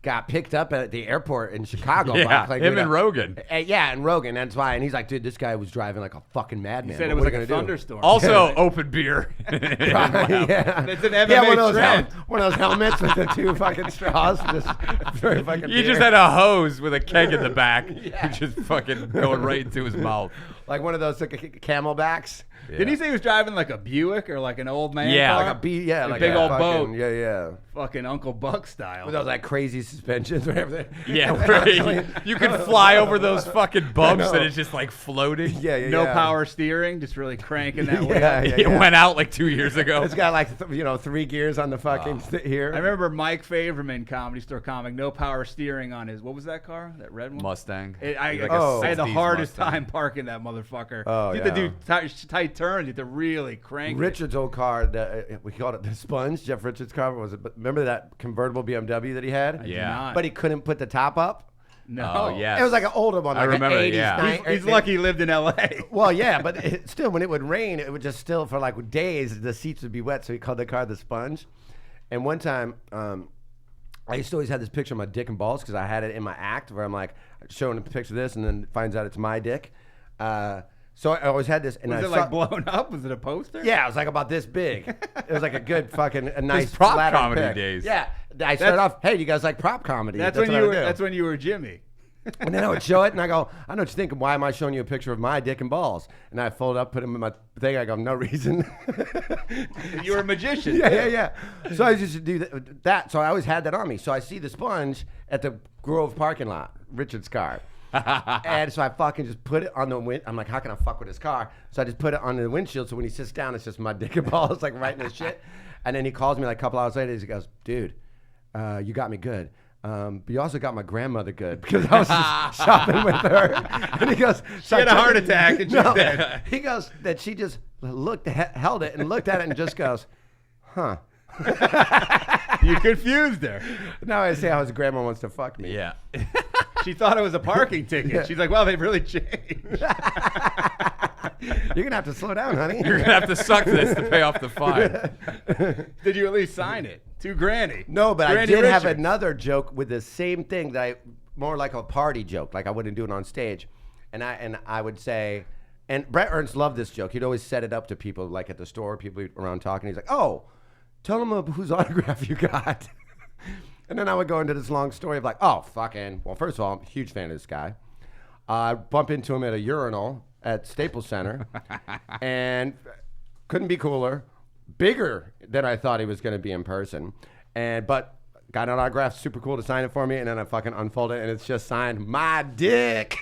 got picked up at the airport in Chicago. Yeah, by Clay him Guida. and Rogan. Yeah, and Rogan. That's why. And he's like, dude, this guy was driving like a fucking madman. He said it What was are like we a gonna do? thunderstorm. Also, open beer. Yeah. It's an MMA Yeah, one of those trend. one of those helmets with the 2 fucking straws. Just very fucking. You just beer. had a hose with a keg in the back. You just fucking going right into his mouth. like one of those like, camelbacks. Didn't he say he was driving like a Buick or like an old man Yeah. car? Like a A like big a old fucking, boat. Yeah. Fucking Uncle Buck style. With those like crazy suspensions, whatever. Yeah, right. You can fly over those fucking bumps and it's just like floating. Yeah. No power steering, just really cranking that way. Yeah, It went out like 2 years ago. It's got like 3 gears on the fucking here. I remember Mike Favorman, Comedy Store comic, no power steering on his, what was that car? That red one? Mustang. I Like a had the 60s hardest Mustang. time parking that motherfucker. Oh, you have to yeah. do tight turns. You have to really crank it. Richard's old car, we called it the Sponge. Jeff Richards' car was it? But remember that convertible BMW that he had? Yeah. not. But he couldn't put the top up. No. Oh, yeah. It was like an older one. I Like remember, an 80s, yeah. He's lucky he lived in L.A. Well, yeah, but still, when it would rain, it would just still for like days. The seats would be wet, so he called the car the Sponge. And one time, I used to always have this picture of my dick and balls because I had it in my act where I'm like showing him a picture of this, and then finds out it's my dick. So I always had this. And Was I it like blown up? Was it a poster? Yeah, it was like about this big. It was like a good fucking a nice prop flattering comedy pic. days. Yeah, I started off. Hey, do you guys like prop comedy? That's what when you I were. do. That's when you were Jimmy. And then I would show it, and I go, I know what you're thinking. Why am I showing you a picture of my dick and balls? And I fold up, put them in my thing. I go, no reason. You were a magician. Yeah. So I used to do that. So I always had that on me. So I see the Sponge at the Grove parking lot, Richard's car. And so I fucking just put it on the wind. I'm like, how can I fuck with his car? So I just put it on the windshield. So when he sits down, it's just my dick and balls, like right in his shit. And then he calls me like a couple hours later. He goes, dude, you got me good. But you also got my grandmother good because I was just shopping with her. And he goes, She had a heart attack and she's dead. He goes, that she just held it and looked at it and just goes, huh. You confused her. Now I say how his grandma wants to fuck me. Yeah. She thought it was a parking ticket. She's like, well, they've really changed. You're gonna have to slow down, honey. You're going to have to suck this to pay off the fine. Did you at least sign it? To Granny. No, but Granny I did have Richards. another joke with the same thing that more like a party joke, like I wouldn't do it on stage, and I would say, and Brett Ernst loved this joke. He'd always set it up to people like at the store, people around talking. He's like, oh, tell them whose autograph you got. And then I would go into this long story of like, oh, fucking, well, first of all, I'm a huge fan of this guy. I bump into him at a urinal at Staples Center and couldn't be cooler, bigger than I thought he was going to be in person. But got an autograph, super cool to sign it for me, and then I fucking unfold it, and it's just signed, my dick.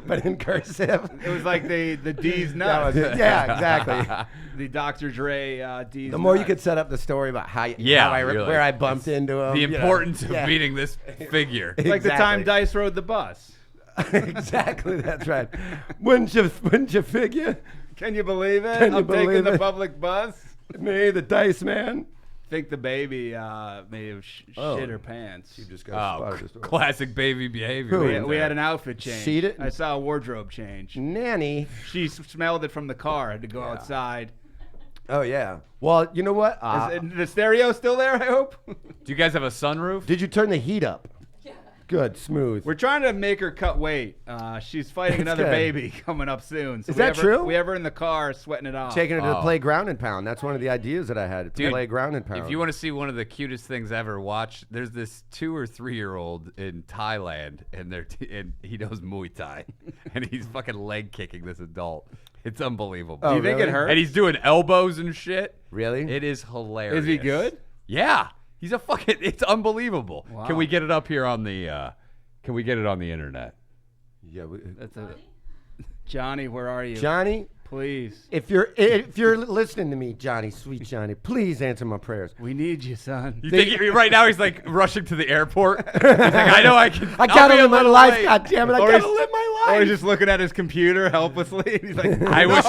But in cursive. It was like the D's That nuts. was it. Yeah, exactly. The Dr. Dre D's The more you nuts. could set up the story about how, Yeah, how you're where like, I bumped into him. The you know. importance of Yeah. beating this figure. Like the time Exactly. Dice rode the bus. Exactly, that's right. Wouldn't you figure? Can you believe it? Can you I'm taking believe the it? public bus. Me, the dice man. Think the baby may have Oh. shit her pants. You just Oh, classic baby behavior. Who? right We there. had an outfit change. Seen it? I saw a wardrobe change. Nanny. She smelled it from the car. Had to go outside. Oh yeah. Well, you know what? Is the stereo still there? I hope. Do you guys have a sunroof? Did you turn the heat up? Good, smooth. We're trying to make her cut weight. She's fighting another baby coming up soon. So Is that true? We have her in the car sweating it off. Taking her to the play ground and pound. That's one of the ideas that I had. To play ground and pound. If you want to see one of the cutest things ever, watch. There's this 2 or 3 year old in Thailand, and and he knows Muay Thai, and he's fucking leg kicking this adult. It's unbelievable. Do you think it hurts? And he's doing elbows and shit. Really? It is hilarious. Is he good? Yeah. He's a fucking. It's unbelievable. Wow. Can we get it up here on the? Can we get it on the internet? Yeah. Johnny, where are you? Johnny, please. If you're listening to me, Johnny, sweet Johnny, please answer my prayers. We need you, son. You think right now he's like rushing to the airport? He's like, I know I can. I gotta live my life. God damn it! I gotta live my life. Or he's just looking at his computer helplessly. And he's like, I wish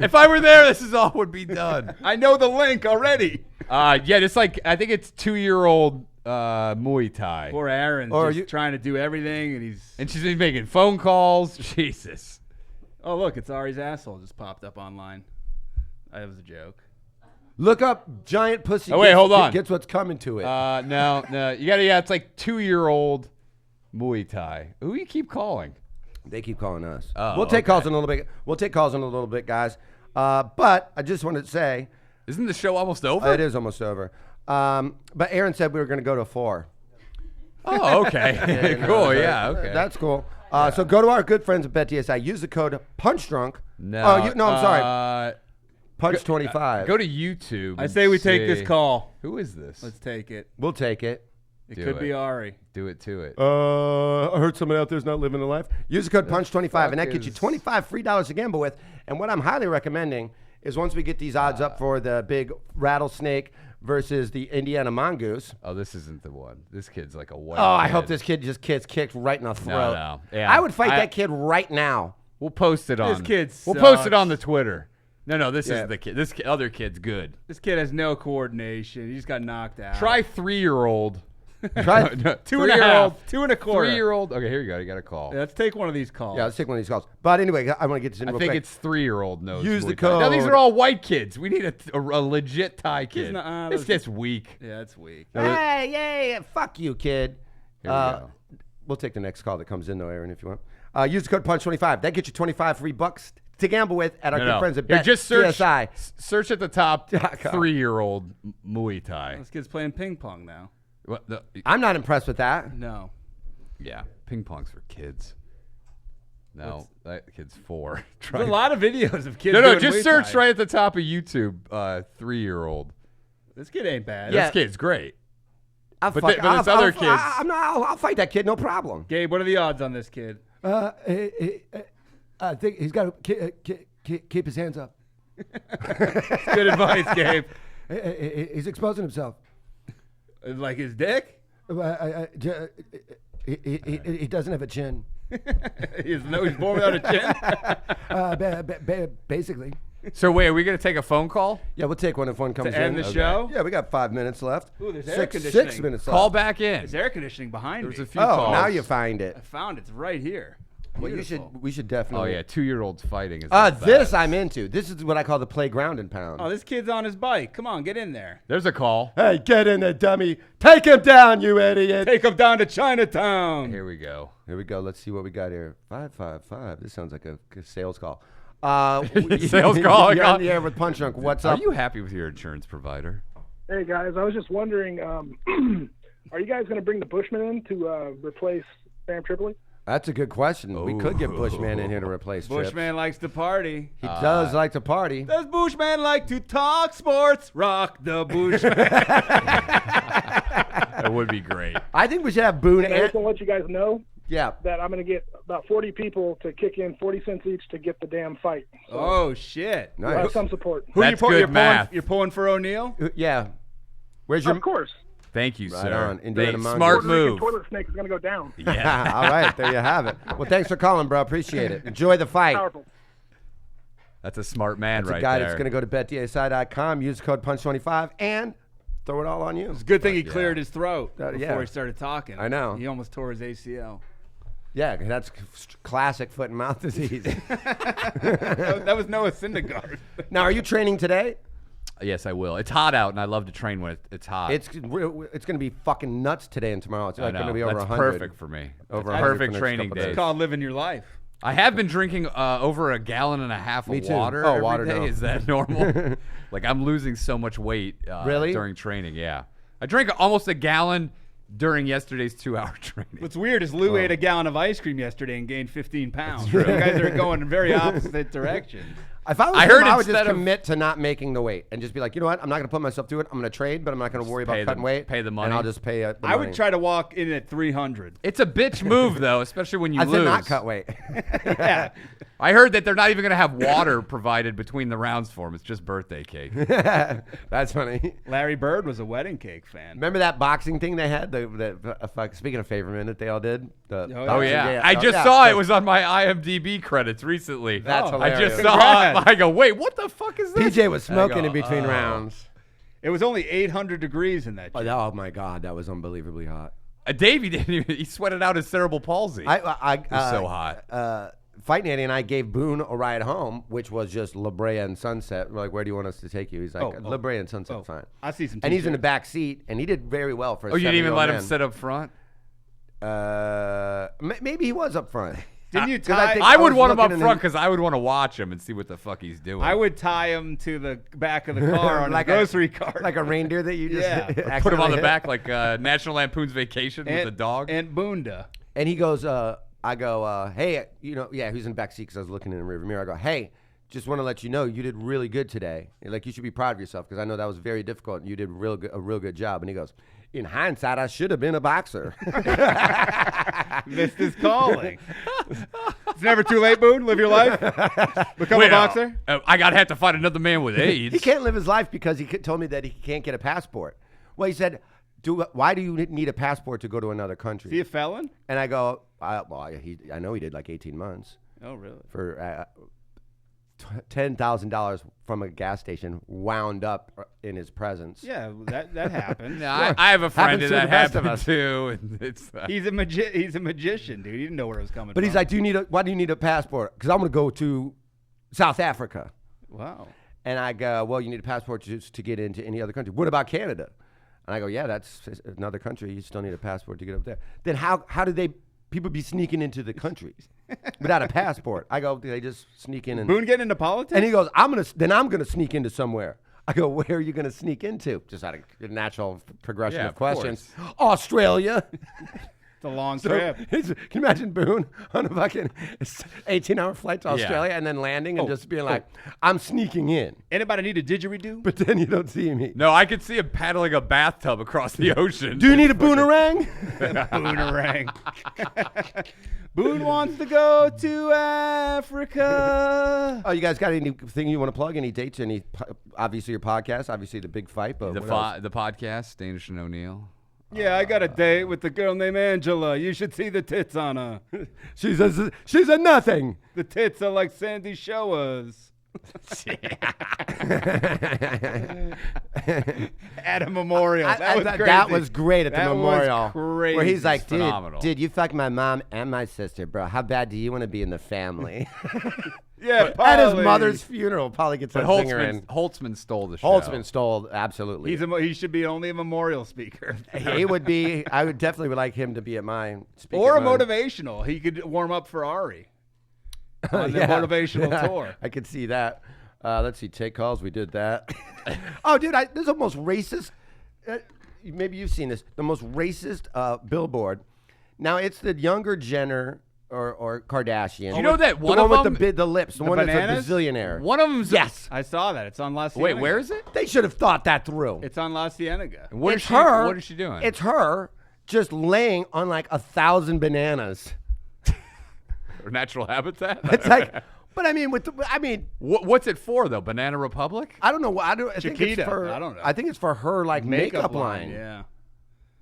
if I were there, this is all would be done. I know the link already. Yeah, it's like I think it's 2-year-old Muay Thai. Poor Aaron's just trying to do everything, and she's making phone calls. Jesus. Oh look, it's Ari's asshole just popped up online. That was a joke. Look up giant pussy. Oh wait, hold on. Gets what's coming to it. No, you gotta. Yeah, it's like 2-year-old Muay Thai. Who you keep calling? They keep calling us. Oh, we'll take calls in a little bit. We'll take calls in a little bit, guys. But I just wanted to say, isn't the show almost over? It is almost over. But Aaron said we were going to go to 4. Oh, okay. Cool. Yeah. Okay. That's cool. So go to our good friends at BetDSI. Use the code PunchDrunk. No. I'm sorry. Punch25. Go to YouTube. I say we take this call. Who is this? Let's take it. We'll take it. It could be Ari. Do it to it. I heard someone out there's not living a life. Use the code PUNCH25, and that gets you $25 free to gamble with. And what I'm highly recommending is once we get these odds up for the big rattlesnake versus the Indiana mongoose. Oh, this isn't the one. This kid's like a white. Oh, I hope this kid just gets kicked right in the throat. No. Yeah. I would fight that kid right now. We'll post it on. This kid We'll sucks. post it on the Twitter. No, this is the kid. This other kid's good. This kid has no coordination. He just got knocked out. Try 3-year-old. Try 2.5. 2 1/4. 3-year-old. Okay, here you go. You got a call. Yeah, let's take one of these calls. Yeah, let's take one of these calls. But anyway, I want to get this in real quick. I think it's 3-year-old knows. Use the Muay Thai. code. Now, these are all white kids. We need a legit Thai kid. This kid's weak. Yeah, it's weak. Hey, fuck you, kid. Here we go. We'll take the next call that comes in, though, Aaron, if you want. Use the code PUNCH25. That gets you 25 free bucks to gamble with at our good friends at Here, just BetDSI. search at the top 3-year-old Muay Thai. This kid's playing ping pong now. What, I'm not impressed with that. No. Yeah, ping pong's for kids. No, that kid's 4. There's a lot of videos of kids. No, doing just Muay search Thai. right at the top of YouTube. 3-year-old. This kid ain't bad. This kid's great. I'll But fight that kid, no problem. Gabe, what are the odds on this kid? I think he's got to keep his hands up. Good advice, Gabe. He's exposing himself. Like his dick? He doesn't have a chin. He's born without a chin? Basically. So wait, are we gonna take a phone call? Yeah, we'll take one if one comes in. To end the show? Yeah, we got 5 minutes left. Ooh, there's air conditioning. 6 minutes Call left. back in. There's air conditioning behind There's me. a few Oh, calls. now you find it. I found it. It's right here. Well, we should definitely. Oh yeah, 2-year-olds fighting. Is This I'm into. This is what I call the playground and pound. Oh, this kid's on his bike. Come on, get in there. There's a call. Hey, get in there, dummy. Take him down, you idiot. Take him down to Chinatown. Here we go. Here we go. Let's see what we got here. 555. This sounds like a sales call. Sales call. You're on the air with Punch Drunk. What's Are up? you happy with your insurance provider? Hey guys, I was just wondering, are you guys going to bring the Bushman in to replace Sam Tripoli? That's a good question. We could get Bushman in here to replace Trips. Bushman likes to party. He does like to party. Does Bushman like to talk sports? Rock the Bushman. That would be great. I think we should have Boone And I just want to let you guys know yeah. that I'm going to get about 40 people to kick in 40 cents each to get the damn fight. So Oh, shit. we'll have Nice. some support. Who That's you good you're math. You're pulling for O'Neill? Yeah. Where's your Of course. Thank you, Right sir. on. Indiana Mongoose. Smart Puerto Rican move. toilet snake is going to go down. Yeah. All right, there you have it. Well, thanks for calling, bro. Appreciate it. Enjoy the fight. Powerful. That's a smart man That's right a guy there. that's going to go to betdsi.com, use code PUNCH25, and throw it all on you. It's a good thing he cleared his throat before yeah. he started talking. I know. He almost tore his ACL. Yeah, that's classic foot and mouth disease. that was Noah Syndergaard. Now, are you training today? Yes, I will. It's hot out, and I love to train when it's hot. It's going to be fucking nuts today and tomorrow. It's like going to be over That's 100. perfect for me. Over That's 100 perfect for the next training couple days. days. It's called living your life. I have been drinking over a gallon and a half Me of too. water Oh, every water, day. no. Is that normal? Like, I'm losing so much weight Really? during training, yeah. I drank almost a gallon during yesterday's 2-hour training. What's weird is Lou ate a gallon of ice cream yesterday and gained 15 pounds. You guys are going in very opposite directions. If I was him, I would just commit to not making the weight and just be like, you know what? I'm not going to put myself through it. I'm going to trade, but I'm not going to worry about cutting weight. Pay the money. And I'll just pay the I money. would try to walk in at 300. It's a bitch move, though, especially when you I lose. said not cut weight. Yeah. I heard that they're not even going to have water provided between the rounds for him. It's just birthday cake. That's funny. Larry Bird was a wedding cake fan. Remember that boxing thing they had? Speaking of favorite that they all did. Oh, boxing yeah. day- I just saw it was on my IMDb credits recently. That's I hilarious. just saw Congrats. it. I go, wait, what the fuck is this? PJ was smoking I go, in between rounds. It was only 800 degrees in that. Oh my God, that was unbelievably hot. Davey didn't even, he sweated out his cerebral palsy. I it was so hot. Fight Nanny and I gave Boone a ride home, which was just La Brea and Sunset. We're like, where do you want us to take you? He's like, La Brea and Sunset, fine. I see some. And he's in the t-shirts. back seat, and he did very well for a Oh, you didn't even 7-year-old let him man. sit up front? Maybe he was up front. Didn't you 'cause I tie? think- I would was want him up looking in front the- because I would want to watch him and see what the fuck he's doing. I would tie him to the back of the car on Like a a- grocery cart. like a reindeer that you just Yeah. Or put him on the accidentally back like National Lampoon's Vacation with the dog. and Boonda. And he goes, I go, hey, he's in the back seat because I was looking in the rearview mirror. I go, hey, just want to let you know you did really good today. Like, you should be proud of yourself because I know that was very difficult and you did a real good job. And he goes, in hindsight, I should have been a boxer. Missed his calling. It's never too late, Boone. Live your life. Become a boxer. I got to have to fight another man with AIDS. He can't live his life because he told me that he can't get a passport. Well, he said, why do you need a passport to go to another country? Is he a felon? And I go, I know he did like 18 months. Oh, really? For $10,000 from a gas station wound up in his presence. Yeah, that happens. I have a friend Happens that to the best of happened us. too. And it's, He's a magician, dude. He didn't know where it was coming But from. he's like, why do you need a passport? Because I'm going to go to South Africa. Wow. And I go, well, you need a passport just to get into any other country. What about Canada? And I go, yeah, that's another country. You still need a passport to get up there. Then how do people be sneaking into the country without a passport? I go, they just sneak in. And Boone getting into politics? And he goes, I'm gonna sneak into somewhere. I go, where are you gonna sneak into? Just out of natural progression of questions. Australia. It's a long So, trip. can you imagine Boone on a fucking 18-hour flight to Australia and then landing and just being like, I'm sneaking in. Anybody need a didgeridoo? But then you don't see me. no, I could see him paddling a bathtub across the ocean. Do you need a boonerang? Boonerang. Boone wants to go to Africa. Oh, you guys got anything you want to plug? Any dates? Obviously your podcast, obviously the big fight, but the what else? the podcast, Danish and O'Neill. Yeah, I got a date with a girl named Angela. You should see the tits on her. She's a nothing. The tits are like Sandy Showers. At a memorial. That was great at the That was memorial. crazy. Where he's like, phenomenal. dude, you fucked my mom and my sister, bro. How bad do you want to be in the family? Yeah, At his Pauly. mother's funeral, Pauly gets But that singer in. Holtzman stole the show. Holtzman stole, absolutely. He should be only a memorial speaker. He would be. I would definitely like him to be at mine. Or a motivational. He could warm up for Ari on the motivational tour. I could see that. Let's see, take calls. We did that. Oh, dude, this is the most racist. Maybe you've seen this. The most racist billboard. Now it's the younger Jenner or Kardashian. You know that the one one of with them, the lips, the one bananas? that's a bazillionaire. one of them's Yes. I saw that. It's on La Cienega. Wait, where is it? They should have thought that through. It's on La Cienega. What It's is she, her. What is she doing? It's her just laying on like 1,000 bananas. Her natural habitat. It's like, but I mean, What's it for though? Banana Republic? I don't know. I think it's Chiquita. for. I don't know. I think it's for her like makeup line. Yeah.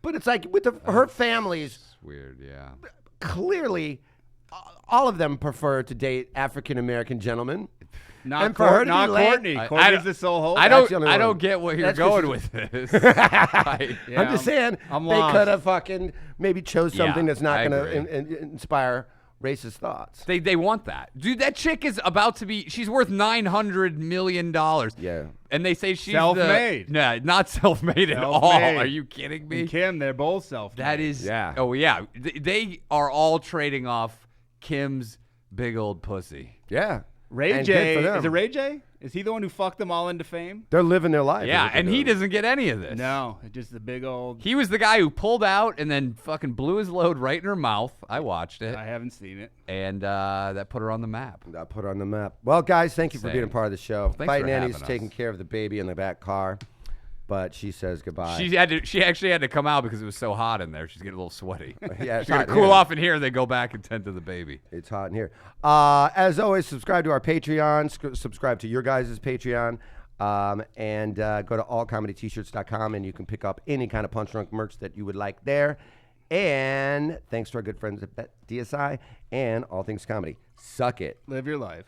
But it's like with her family's It's weird, yeah. clearly, all of them prefer to date African American gentlemen. Not, And for her to be not late- Courtney. I- Courtney's I- the sole hope. I That's the only don't one. get what you're That's 'cause going she's- with this. Yeah, I'm just saying I'm they lost. could have fucking maybe chose something Yeah, that's not I going agree. to inspire racist thoughts. They want that. Dude, that chick is about to be, she's worth $900 million. Yeah. And they say she's Self-made. Nah, not self-made at all. Self-made. Are you kidding me? And Kim, they're both self-made. That is, Yeah. oh yeah. They are all trading off Kim's big old pussy. Yeah. Ray And J. good for them. Is it Ray J? Is he the one who fucked them all into fame? They're living their life. Yeah, and he doesn't get any of this. No, just the big old. He was the guy who pulled out and then fucking blew his load right in her mouth. I watched it. I haven't seen it. And that put her on the map. I put her on the map. Well, guys, thank you for being a Same. part of the show. Thanks Fight for Nanny's having us. taking care of the baby in the back car, but she says goodbye. She actually had to come out because it was so hot in there. She's getting a little sweaty. Yeah, She's gonna cool off in here. They go back and tend to the baby. It's hot in here. As always, subscribe to our Patreon. Subscribe to your guys' Patreon. And go to allcomedytshirts.com and you can pick up any kind of Punch Drunk merch that you would like there. And thanks to our good friends at DSI and All Things Comedy. Suck it. Live your life.